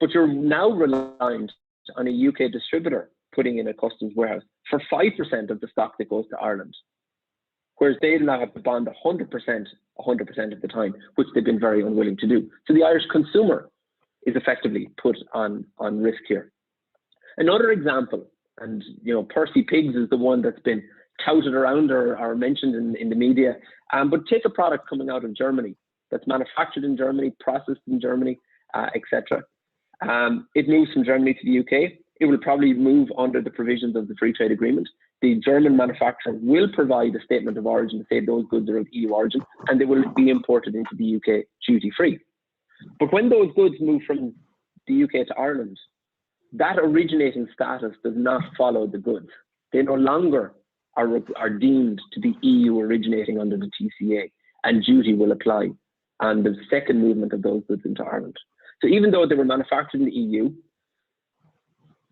But you're now reliant on a UK distributor putting in a customs warehouse for 5% of the stock that goes to Ireland, whereas they now have to bond 100% of the time, which they've been very unwilling to do. So the Irish consumer is effectively put on risk here. Another example, and Percy Pigs is the one that's been touted around or mentioned in the media, but take a product coming out of Germany that's manufactured in Germany, processed in Germany, etc. It moves from Germany to the UK. It will probably move under the provisions of the free trade agreement. The German manufacturer will provide a statement of origin to say those goods are of EU origin, and they will be imported into the UK duty-free. But when those goods move from the UK to Ireland, that originating status does not follow the goods. They no longer are deemed to be EU originating under the TCA, and duty will apply on the second movement of those goods into Ireland. So even though they were manufactured in the EU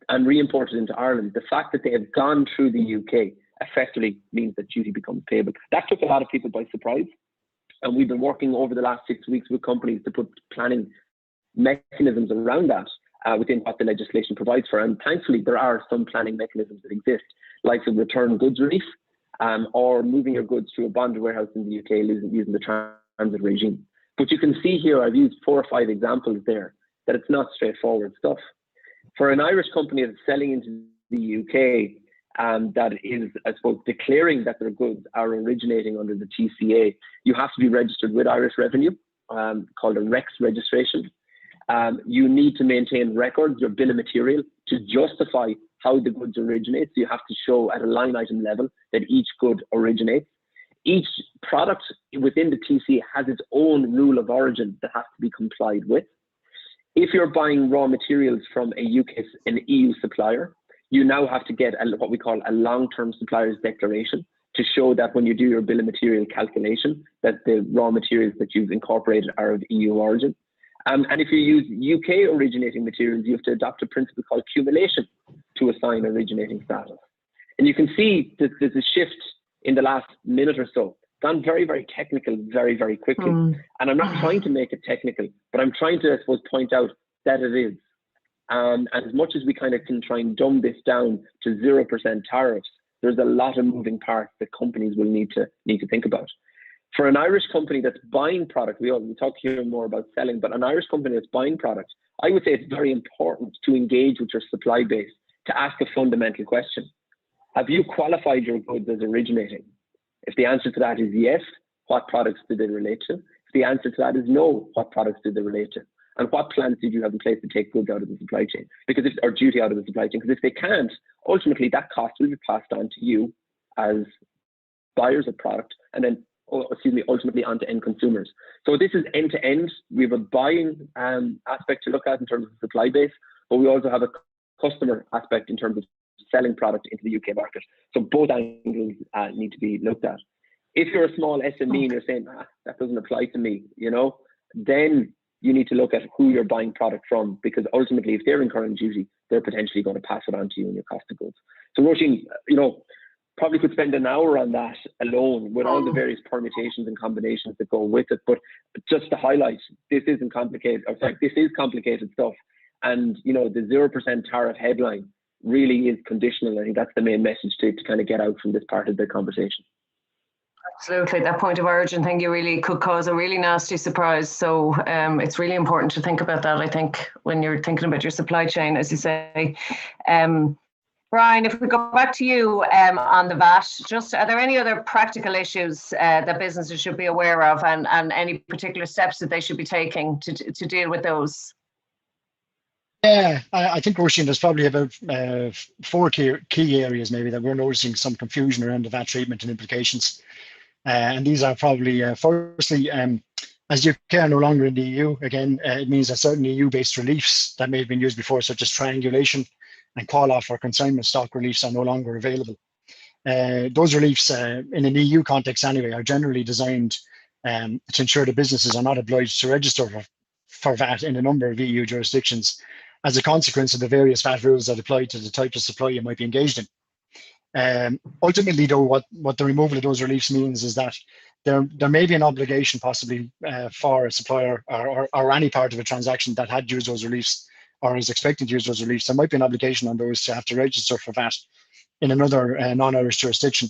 and re-imported into Ireland, the fact that they have gone through the UK effectively means that duty becomes payable. That took a lot of people by surprise, and we've been working over the last 6 weeks with companies to put planning mechanisms around that within what the legislation provides for. And thankfully, there are some planning mechanisms that exist, like the return goods relief, or moving your goods through a bonded warehouse in the UK using the transit regime. But you can see here, I've used 4 or 5 examples there, that it's not straightforward stuff. For an Irish company that's selling into the UK, that is, I suppose, declaring that their goods are originating under the TCA, you have to be registered with Irish Revenue, called a REX registration. You need to maintain records, your bill of material, to justify how the goods originate. So you have to show at a line item level that each good originates. each product within the TCA has its own rule of origin that has to be complied with. If you're buying raw materials from an EU supplier, you now have to get what we call a long-term supplier's declaration to show that when you do your bill of material calculation, that the raw materials that you've incorporated are of EU origin. And if you use UK originating materials, you have to adopt a principle called cumulation to assign originating status. And you can see that there's a shift in the last minute or so. It's gone very, very technical, very, very quickly. And I'm not trying to make it technical, but I'm trying to, I suppose, point out that it is. And as much as we kind of can try and dumb this down to 0% tariffs, there's a lot of moving parts that companies will need to think about. For an Irish company that's buying product, we talk here more about selling, but an Irish company that's buying product, I would say it's very important to engage with your supply base to ask a fundamental question. Have you qualified your goods as originating? If the answer to that is yes, what products do they relate to? If the answer to that is no, what products do they relate to? And what plans did you have in place to take goods out of the supply chain? Or duty out of the supply chain? Because if they can't, ultimately that cost will be passed on to you as buyers of product, and then, ultimately onto end consumers. So this is end to end. We have a buying aspect to look at in terms of supply base, but we also have a customer aspect in terms of selling product into the UK market. So both angles need to be looked at. If you're a small SME and you're saying, that doesn't apply to me, then you need to look at who you're buying product from, because ultimately if they're incurring duty, they're potentially going to pass it on to you in your cost of goods. So Roisin, probably could spend an hour on that alone with all the various permutations and combinations that go with it. But just to highlight, this isn't complicated. In fact, this is complicated stuff. And, the 0% tariff headline really is conditional. I think that's the main message to kind of get out from this part of the conversation. Absolutely. That point of origin thing, you really could cause a really nasty surprise. So it's really important to think about that, I think, when you're thinking about your supply chain, as you say. Brian, if we go back to you on the VAT, are there any other practical issues that businesses should be aware of, and any particular steps that they should be taking to deal with those? Yeah, I think, Roisin, there's probably about 4 key areas maybe that we're noticing some confusion around the VAT treatment and implications. And these are probably, firstly, as UK are no longer in the EU, again, it means that certain EU-based reliefs that may have been used before, such as triangulation and call-off or consignment stock reliefs, are no longer available. Those reliefs, in an EU context anyway, are generally designed to ensure that businesses are not obliged to register for VAT in a number of EU jurisdictions as a consequence of the various VAT rules that apply to the type of supply you might be engaged in. Ultimately, though, what the removal of those reliefs means is that there may be an obligation possibly for a supplier or any part of a transaction that had used those reliefs or is expecting to use those reliefs. There might be an obligation on those to have to register for VAT in another non-Irish jurisdiction.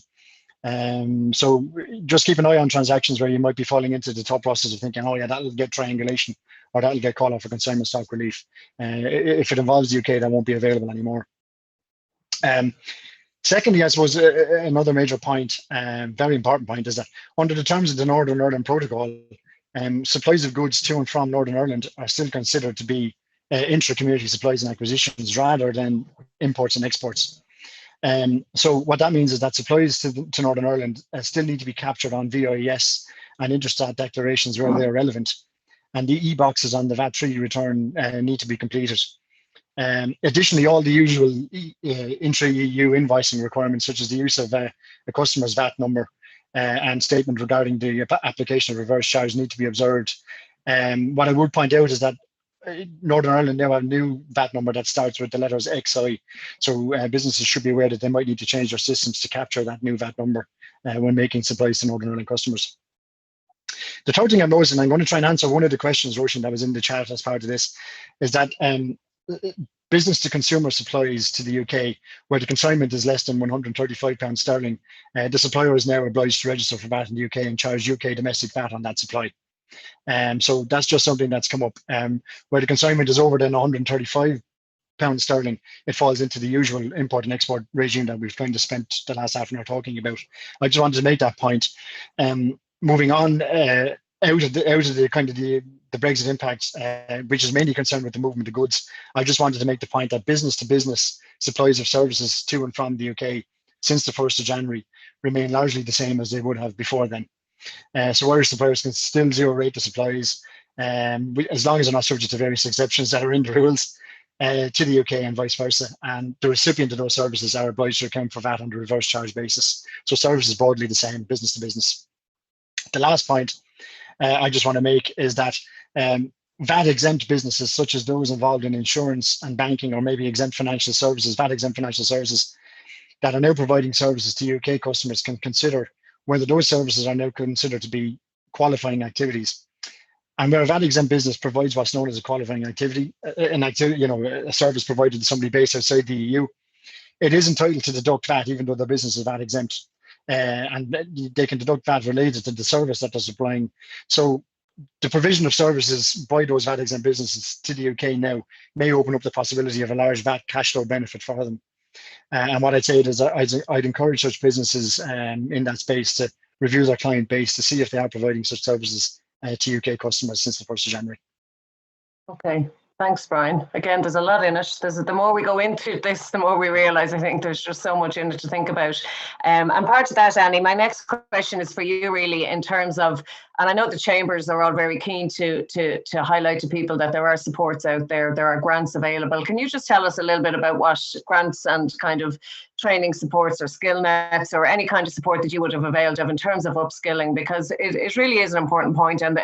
So just keep an eye on transactions where you might be falling into the thought process of thinking, oh yeah, that'll get triangulation or that'll get call off for consignment stock relief. If it involves the UK, that won't be available anymore. Secondly, I suppose another major point, very important point, is that under the terms of the Northern Ireland Protocol, supplies of goods to and from Northern Ireland are still considered to be intra-community supplies and acquisitions rather than imports and exports. So what that means is that supplies to Northern Ireland still need to be captured on VIS and Interstat declarations where they're relevant. And the e-boxes on the VAT-3 return need to be completed. Additionally, all the usual intra-EU invoicing requirements, such as the use of a customer's VAT number and statement regarding the application of reverse charge, need to be observed. What I would point out is that Northern Ireland now have a new VAT number that starts with the letters XI. So businesses should be aware that they might need to change their systems to capture that new VAT number when making supplies to Northern Ireland customers. The third thing I've noticed, and I'm going to try and answer one of the questions, Roisin, that was in the chat as part of this, is that business to consumer supplies to the UK, where the consignment is less than £135 sterling, the supplier is now obliged to register for VAT in the UK and charge UK domestic VAT on that supply. So that's just something that's come up. Where the consignment is over then £135 sterling, it falls into the usual import and export regime that we've kind of spent the last half an hour talking about. I just wanted to make that point. Moving on out of the kind of the Brexit impacts, which is mainly concerned with the movement of goods, I just wanted to make the point that business to business supplies of services to and from the UK since the 1st of January remain largely the same as they would have before then. So Irish suppliers can still zero rate the supplies, as long as they're not subject to various exceptions that are in the rules to the UK and vice versa. And the recipient of those services are obliged to account for VAT on the reverse charge basis. So service is broadly the same, business to business. The last point I just want to make is that VAT exempt businesses, such as those involved in insurance and banking, or maybe exempt financial services, VAT exempt financial services, that are now providing services to UK customers, can consider whether those services are now considered to be qualifying activities. And where a VAT exempt business provides what's known as a qualifying activity, a service provided to somebody based outside the EU, it is entitled to deduct VAT even though the business is VAT exempt. And they can deduct VAT related to the service that they're supplying. So the provision of services by those VAT exempt businesses to the UK now may open up the possibility of a large VAT cash flow benefit for them. And what I'd say is I'd encourage such businesses in that space to review their client base to see if they are providing such services to UK customers since the 1st of January. Okay, thanks, Brian. Again, there's a lot in it. The more we go into this, the more we realise, I think there's just so much in it to think about. And part of that, Annie, my next question is for you really in terms of, and I know the chambers are all very keen to highlight to people that there are supports out there, there are grants available. Can you just tell us a little bit about what grants and kind of training supports or skill nets or any kind of support that you would have availed of in terms of upskilling? Because it really is an important point, and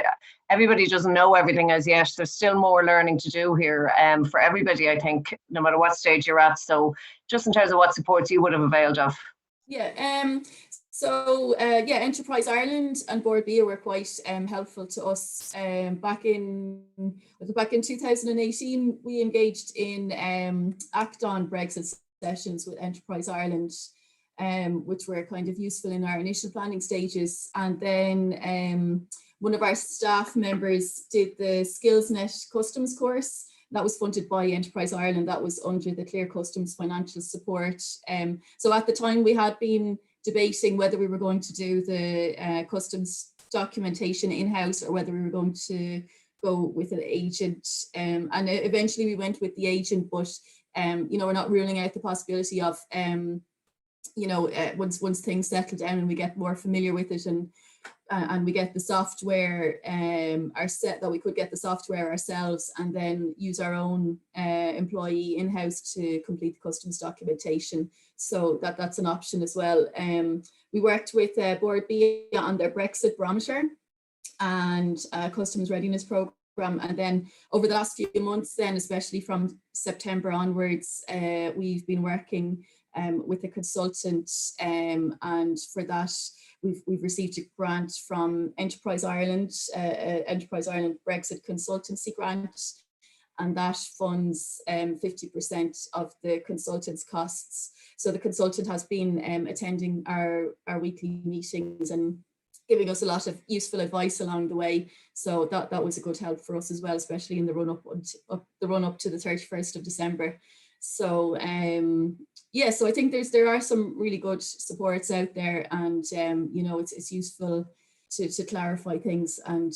everybody doesn't know everything as yet. There's still more learning to do here for everybody, I think, no matter what stage you're at. So just in terms of what supports you would have availed of. Yeah, so Enterprise Ireland and Board BIA were quite helpful to us. Back in 2018, we engaged in Act on Brexit sessions with Enterprise Ireland, which were kind of useful in our initial planning stages. And then one of our staff members did the SkillsNet Customs course. That was funded by Enterprise Ireland. That was under the Clear Customs financial support. So at the time we had been debating whether we were going to do the customs documentation in-house or whether we were going to go with an agent. And eventually we went with the agent, but we're not ruling out the possibility of, once things settle down and we get more familiar with it and we get the software that we could get the software ourselves and then use our own employee in-house to complete the customs documentation. So that's an option as well. We worked with Board BIA on their Brexit barometer and customs readiness program. And then over the last few months then, especially from September onwards, we've been working with a consultant, and for that we've received a grant from Enterprise Ireland, Enterprise Ireland Brexit consultancy grant, and that funds 50% of the consultant's costs. So the consultant has been attending our weekly meetings and giving us a lot of useful advice along the way. So that was a good help for us as well, especially in the run up to the 31st of December. So so I think there are some really good supports out there, and it's useful to clarify things, and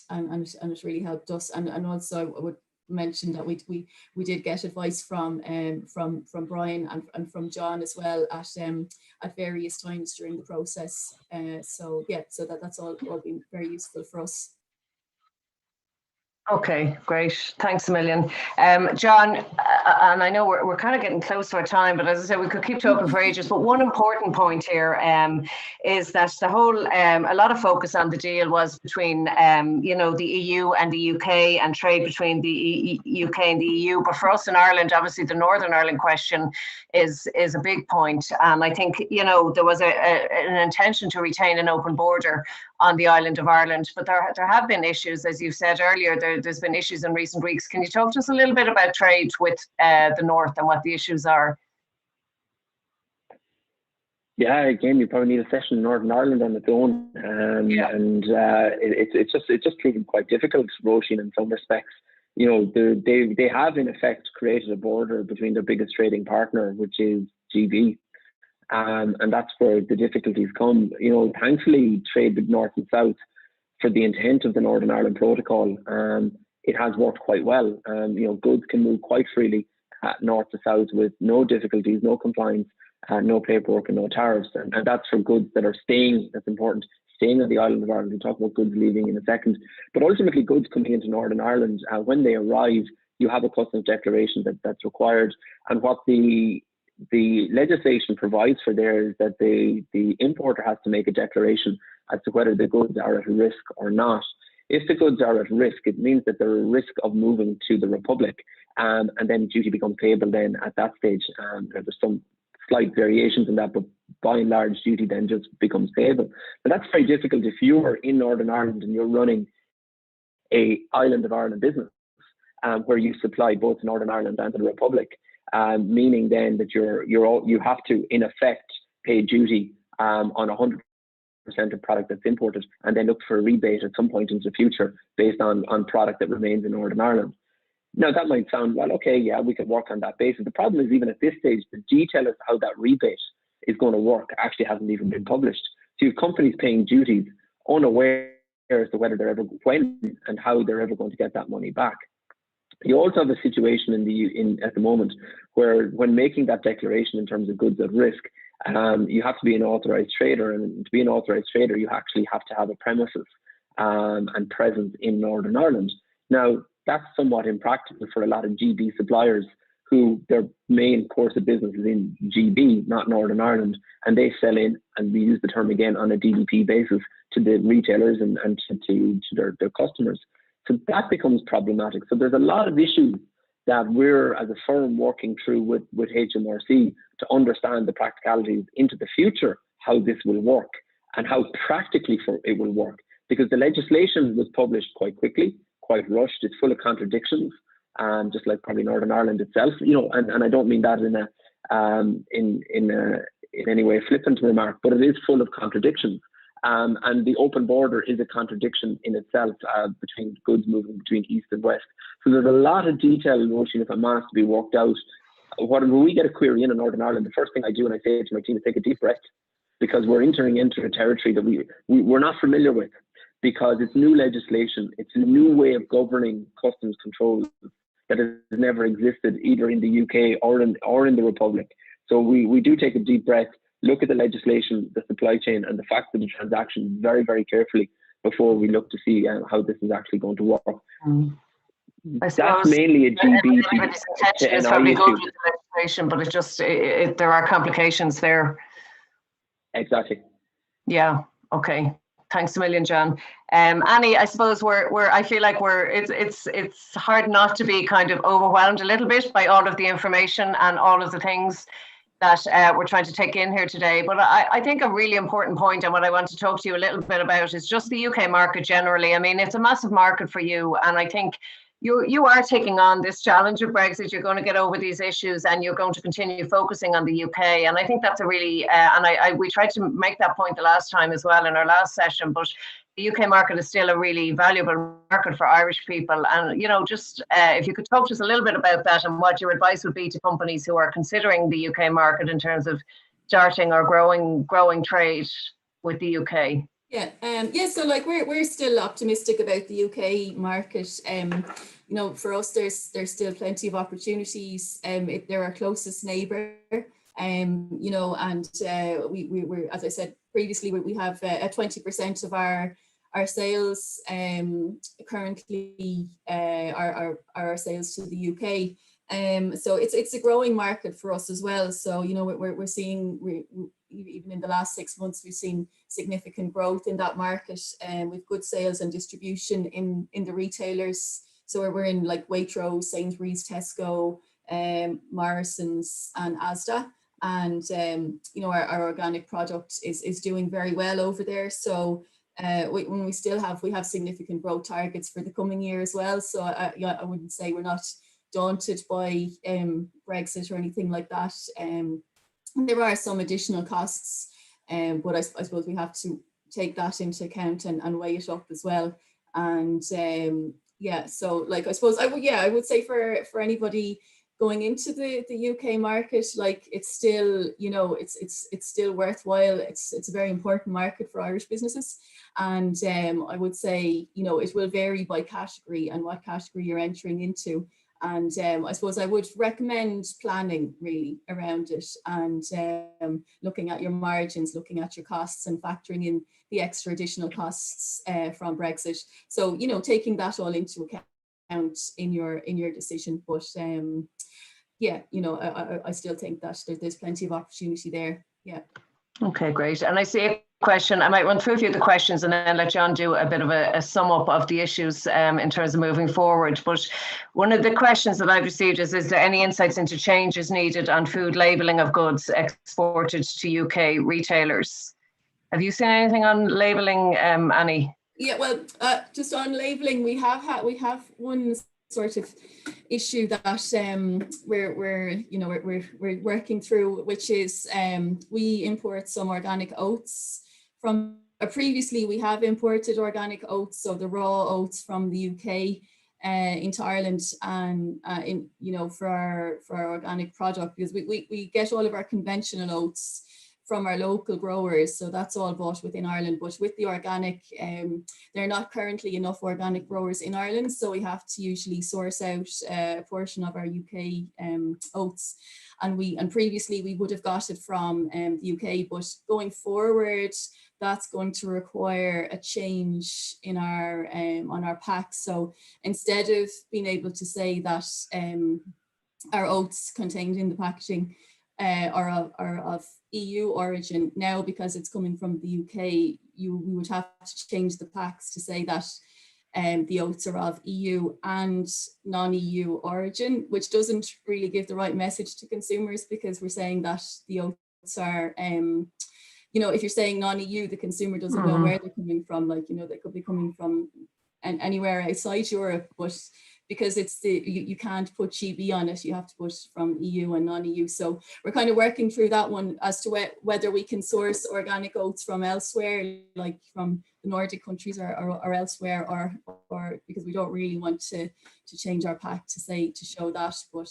it really helped us. And also I would mention that we did get advice from Brian and from John as well at various times during the process. So that's all been very useful for us. Okay, great. Thanks a million. John, and I know we're kind of getting close to our time, but as I said, we could keep talking for ages. But one important point here is that the whole, a lot of focus on the deal was between, the EU and the UK and trade between the UK and the EU. But for us in Ireland, obviously the Northern Ireland question is a big point. And I think, there was an intention to retain an open border on the island of Ireland, but there have been issues, as you said earlier. There's been issues in recent weeks. Can you talk to us a little bit about trade with the North and what the issues are? Yeah, again, you probably need a session in Northern Ireland on its own, and it's just proven quite difficult, Roisin, in some respects. They have in effect created a border between their biggest trading partner, which is GB. And that's where the difficulties come. Thankfully, trade with North and South, for the intent of the Northern Ireland Protocol, it has worked quite well. Goods can move quite freely North to South with no difficulties, no compliance, no paperwork and no tariffs. And that's for goods that are staying, that's important, staying on the island of Ireland. We'll talk about goods leaving in a second. But ultimately, goods coming into Northern Ireland, when they arrive, you have a customs declaration that's required. And what the legislation provides for there is that the importer has to make a declaration as to whether the goods are at risk or not. If the goods are at risk, it means that they're at risk of moving to the Republic, and then duty becomes payable then at that stage. There's some slight variations in that, but by and large, duty then just becomes payable. But that's very difficult if you're in Northern Ireland and you're running a island of Ireland business, where you supply both Northern Ireland and the Republic, meaning then that you have to in effect pay duty on 100% of product that's imported, and then look for a rebate at some point into the future based on product that remains in Northern Ireland. Now that might sound, well, okay, yeah, we can work on that basis. The problem is, even at this stage, the detail as to how that rebate is going to work actually hasn't even been published. So you have companies paying duties unaware as to whether they're ever, when and how they're ever going to get that money back. You also have a situation at the moment where, when making that declaration in terms of goods at risk, you have to be an authorized trader, and to be an authorized trader, you actually have to have a premises and presence in Northern Ireland. Now, that's somewhat impractical for a lot of GB suppliers who their main course of business is in GB, not Northern Ireland, and they sell in, and we use the term again, on a DDP basis to the retailers and to their customers. So that becomes problematic. So there's a lot of issues that we're, as a firm, working through with HMRC to understand the practicalities into the future, how this will work and how practically it will work. Because the legislation was published quite quickly, quite rushed. It's full of contradictions, just like probably Northern Ireland itself. And I don't mean that in any way flippant remark, but it is full of contradictions. And the open border is a contradiction in itself, between goods moving between east and west. So there's a lot of detail in motion, if I'm asked, to be worked out. When we get a query in Northern Ireland, the first thing I do, and I say to my team, is take a deep breath, because we're entering into a territory that we're not familiar with, because it's new legislation, it's a new way of governing customs control that has never existed either in the UK or in the Republic. So we do take a deep breath, look at the legislation, the supply chain, and the facts of the transaction very, very carefully before we look to see how this is actually going to work. That's mainly a GB to is probably good with the legislation, but there are complications there. Exactly. Yeah. Okay. Thanks a million, John. Annie, I suppose I feel like it's hard not to be kind of overwhelmed a little bit by all of the information and all of the things that we're trying to take in here today. But I think a really important point, and what I want to talk to you a little bit about, is just the UK market generally. I mean, it's a massive market for you, and I think you are taking on this challenge of Brexit. You're going to get over these issues, and you're going to continue focusing on the UK. And I think that's a really, we tried to make that point the last time as well in our last session, but the UK market is still a really valuable market for Irish people. And, just if you could talk to us a little bit about that and what your advice would be to companies who are considering the UK market in terms of starting or growing trade with the UK. Yeah, so like we're still optimistic about the UK market. For us, there's still plenty of opportunities. They're our closest neighbour. And we're, as I said previously, we have 20% of our sales currently are our sales to the UK. So it's a growing market for us as well. So we're seeing even in the last 6 months, we've seen significant growth in that market, with good sales and distribution in the retailers. So we're in like Waitrose, Sainsbury's, Tesco, Morrison's and Asda. And, our organic product is doing very well over there. So we have significant growth targets for the coming year as well. So I wouldn't say we're not daunted by Brexit or anything like that. There are some additional costs, but I suppose we have to take that into account and weigh it up as well. And so like I suppose I would say for anybody going into the UK market, like it's still it's still worthwhile. It's a very important market for Irish businesses, and I would say it will vary by category and what category you're entering into. And I suppose I would recommend planning really around it, and looking at your margins, looking at your costs, and factoring in the extra additional costs from Brexit. So, you know, taking that all into account in your decision. But yeah, you know, I still think that there's plenty of opportunity there. Yeah. Okay, great. And I see a question. I might run through a few of the questions and then let John do a bit of a sum up of the issues in terms of moving forward. But one of the questions that I've received is there any insights into changes needed on food labelling of goods exported to UK retailers? Have you seen anything on labelling, Annie? Yeah, well, just on labelling, we have one sort of issue that we're working through, which is we import some organic oats from. Previously, we have imported organic oats, so the raw oats from the UK into Ireland, and for our organic product, because we get all of our conventional oats from our local growers, so that's all bought within Ireland. But with the organic, there are not currently enough organic growers in Ireland, so we have to usually source out a portion of our UK oats. And previously we would have got it from the UK, but going forward, that's going to require a change in our on our packs. So instead of being able to say that our oats contained in the packaging are of EU origin, now because it's coming from the UK, we would have to change the packs to say that the oats are of EU and non-EU origin, which doesn't really give the right message to consumers, because we're saying that the oats are, if you're saying non-EU, the consumer doesn't know where they're coming from. Like, they could be coming from anywhere outside Europe, but because it's you can't put GB on it, you have to put from EU and non-EU. So we're kind of working through that one as to whether we can source organic oats from elsewhere, like from the Nordic countries or elsewhere, or because we don't really want to change our pack to show that. But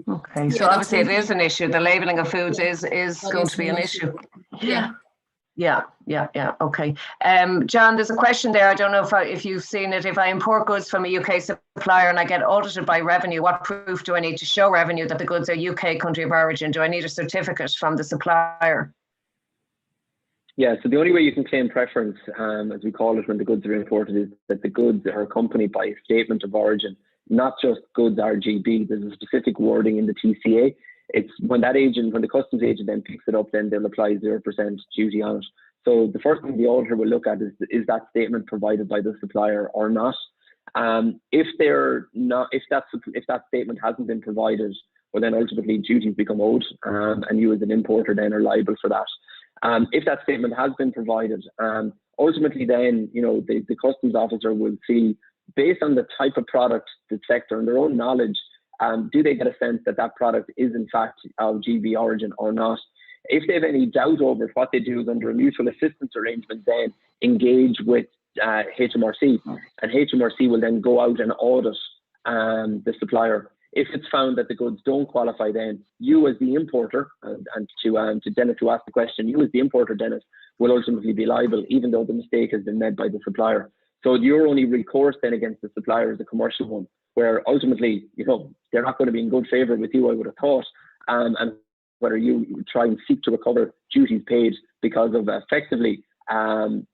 okay, so obviously it is an issue. The labelling of foods is going to be an issue. Yeah. Okay. John, there's a question there. I don't know if you've seen it. If I import goods from a UK supplier and I get audited by revenue, what proof do I need to show revenue that the goods are UK country of origin? Do I need a certificate from the supplier? Yeah, so the only way you can claim preference, as we call it when the goods are imported, is that the goods are accompanied by a statement of origin, not just goods RGB. There's a specific wording in the TCA. It's when the customs agent then picks it up, then they'll apply 0% duty on it. So the first thing the auditor will look at is that statement provided by the supplier or not. If that statement hasn't been provided, well, then ultimately duties become owed, and you as an importer then are liable for that. If that statement has been provided, ultimately then the customs officer will see, based on the type of product, the sector, and their own knowledge, do they get a sense that that product is in fact of GB origin or not? If they have any doubt over it, what they do is, under a mutual assistance arrangement, then engage with HMRC, and HMRC will then go out and audit the supplier. If it's found that the goods don't qualify, then you as the importer, and to Dennis to ask the question, you as the importer, Dennis, will ultimately be liable, even though the mistake has been made by the supplier. So your only recourse then against the supplier is a commercial one, where ultimately, they're not going to be in good favour with you, I would have thought, and whether you try and seek to recover duties paid because of effectively an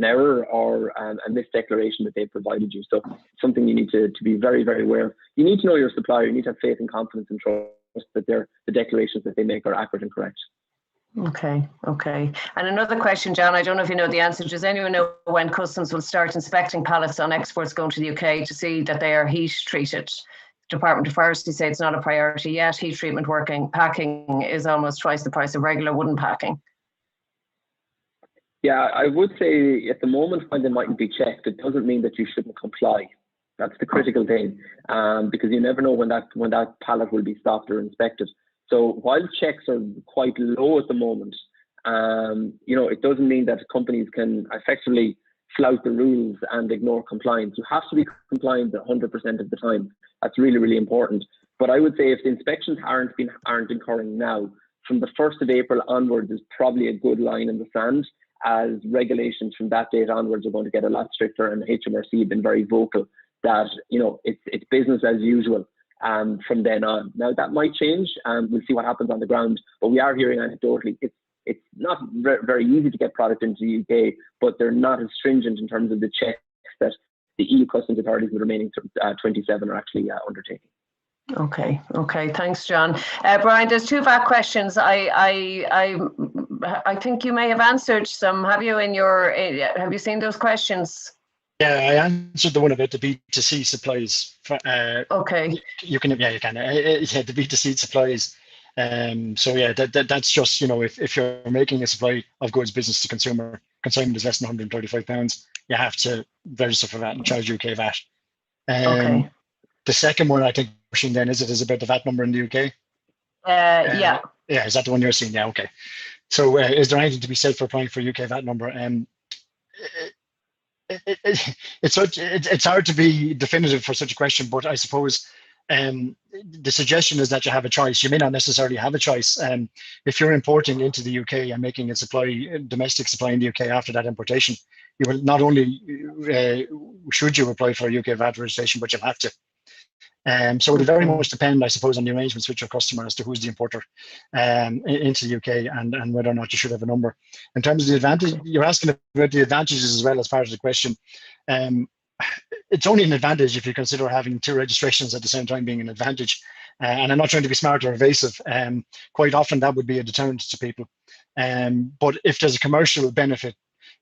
error or a misdeclaration that they provided you. So something you need to be very, very aware of. You need to know your supplier. You need to have faith and confidence and trust that the declarations that they make are accurate and correct. Okay. And another question, John, I don't know if you know the answer. Does anyone know when customs will start inspecting pallets on exports going to the UK to see that they are heat treated? Department of Forestry say it's not a priority yet. Heat treatment packing is almost twice the price of regular wooden packing. Yeah, I would say at the moment, when they mightn't be checked, it doesn't mean that you shouldn't comply. That's the critical thing, because you never know when that pallet will be stopped or inspected. So while checks are quite low at the moment, it doesn't mean that companies can effectively flout the rules and ignore compliance. You have to be compliant 100% of the time. That's really, really important. But I would say if the inspections aren't occurring now, from the 1st of April onwards is probably a good line in the sand, as regulations from that date onwards are going to get a lot stricter, and HMRC have been very vocal that, you know, it's business as usual from then on. Now that might change, and we'll see what happens on the ground. But we are hearing anecdotally it's not very easy to get product into the UK, but they're not as stringent in terms of the checks that the EU customs authorities, the remaining 27, are actually undertaking. Okay. Thanks, John. Brian, there's 2 VAT questions. I think you may have answered some. Have you have you seen those questions? Yeah, I answered the one about the B2C supplies. Okay. You can. Yeah, the B2C supplies. So yeah, that's just, you know, if you're making a supply of goods business to consumer, consignment is less than £135, you have to register for VAT and charge UK VAT. Okay. The second one, I think, then is about the VAT number in the UK. Yeah. Yeah, is that the one you're seeing? Yeah, okay. So is there anything to be said for applying for a UK VAT number? It's hard to be definitive for such a question, but I suppose the suggestion is that you have a choice. You may not necessarily have a choice. If you're importing into the UK and making a domestic supply in the UK after that importation, you will not only should you apply for a UK VAT registration, but you'll have to. So it will very much depend, I suppose, on the arrangements with your customer as to who's the importer into the UK and whether or not you should have a number. In terms of the advantage, you're asking about the advantages as well as part of the question. It's only an advantage if you consider having 2 registrations at the same time being an advantage. And I'm not trying to be smart or evasive. Quite often that would be a deterrent to people. But if there's a commercial benefit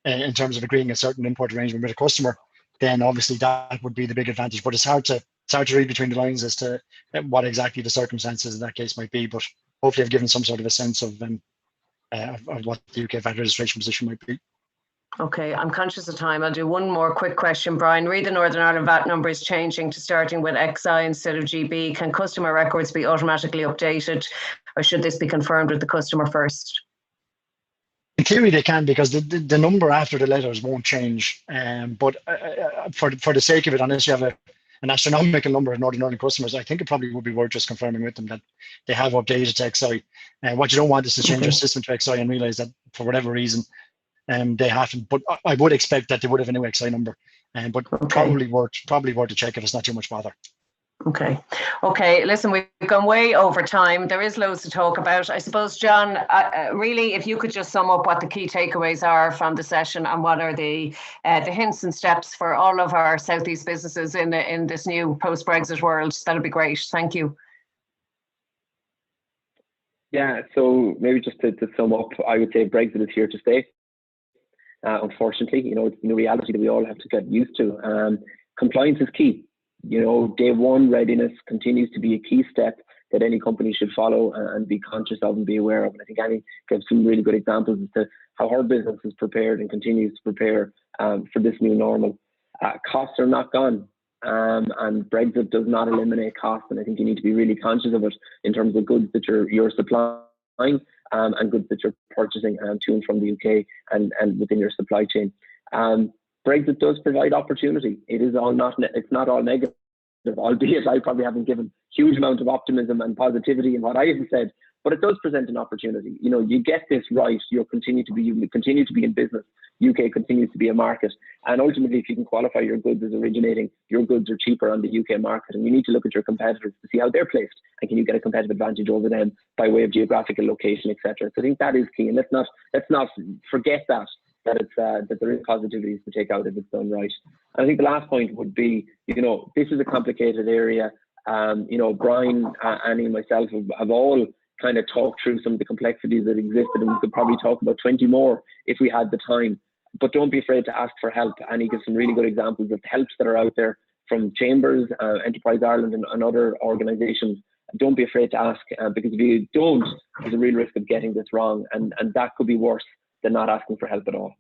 in terms of agreeing a certain import arrangement with a customer, then obviously that would be the big advantage. But it's hard to read between the lines as to what exactly the circumstances in that case might be. But hopefully I've given some sort of a sense of what the UK VAT registration position might be. Okay, I'm conscious of time. I'll do one more quick question, Brian. Read the Northern Ireland VAT number is changing to starting with XI instead of GB. Can customer records be automatically updated, or should this be confirmed with the customer first? In theory, they can, because the number after the letters won't change. But for the sake of it, unless you have an astronomical number of Northern Ireland customers, I think it probably would be worth just confirming with them that they have updated to XI. What you don't want is to change your system to XI and realize that for whatever reason, they haven't. But I would expect that they would have a new XI number, but probably worth a check if it's not too much bother. Okay. Listen, we've gone way over time. There is loads to talk about. I suppose, John, really, if you could just sum up what the key takeaways are from the session and what are the hints and steps for all of our Southeast businesses in this new post-Brexit world, that'd be great. Thank you. Yeah, so maybe just to sum up, I would say Brexit is here to stay. Unfortunately, you know, it's a reality that we all have to get used to. Compliance is key. You know, day one readiness continues to be a key step that any company should follow and be conscious of and be aware of. And I think Annie gave some really good examples as to how her business is prepared and continues to prepare for this new normal. Costs are not gone, and Brexit does not eliminate costs. And I think you need to be really conscious of it in terms of goods that you're supplying and goods that you're purchasing to and from the UK and within your supply chain. Brexit does provide opportunity. It's not all negative, albeit I probably haven't given huge amount of optimism and positivity in what I have said, but it does present an opportunity. You know, you get this right, you continue to be in business. UK continues to be a market, and ultimately, if you can qualify your goods as originating, your goods are cheaper on the UK market, and you need to look at your competitors to see how they're placed, and can you get a competitive advantage over them by way of geographical location, etc. So I think that is key, and let's not forget that there is positivities to take out if it's done right. And I think the last point would be, you know, this is a complicated area. You know, Brian, Annie, and myself have all kind of talked through some of the complexities that existed, and we could probably talk about 20 more if we had the time. But don't be afraid to ask for help. Annie gives some really good examples of helps that are out there from Chambers, Enterprise Ireland, and other organisations. Don't be afraid to ask, because if you don't, there's a real risk of getting this wrong, and that could be worse than not asking for help at all.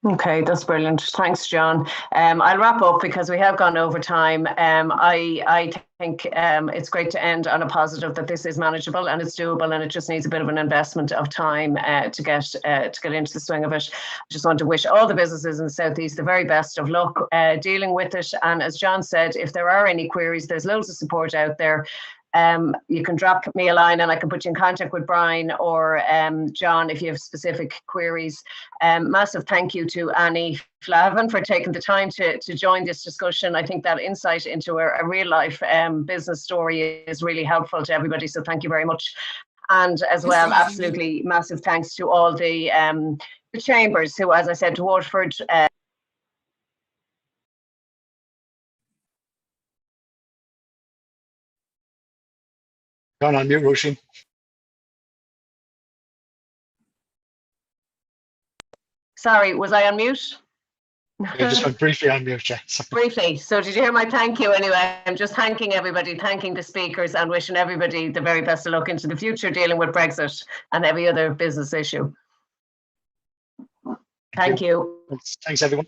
Okay, that's brilliant. Thanks, John. I'll wrap up because we have gone over time. I think it's great to end on a positive that this is manageable and it's doable, and it just needs a bit of an investment of time to get into the swing of it. I just want to wish all the businesses in the Southeast the very best of luck dealing with it. And as John said, if there are any queries, there's loads of support out there. you can drop me a line and I can put you in contact with Brian or John if you have specific queries. Massive thank you to Annie Flahavan for taking the time to join this discussion. I think that insight into a real life business story is really helpful to everybody. So thank you very much. And as well, absolutely massive thanks to all the chambers who, as I said, to Waterford. Gone on mute, Roisin. Sorry, was I on mute? You just went briefly on mute, yeah. Briefly. So did you hear my thank you anyway? I'm just thanking everybody, thanking the speakers and wishing everybody the very best of luck into the future dealing with Brexit and every other business issue. Thank you. Thanks everyone.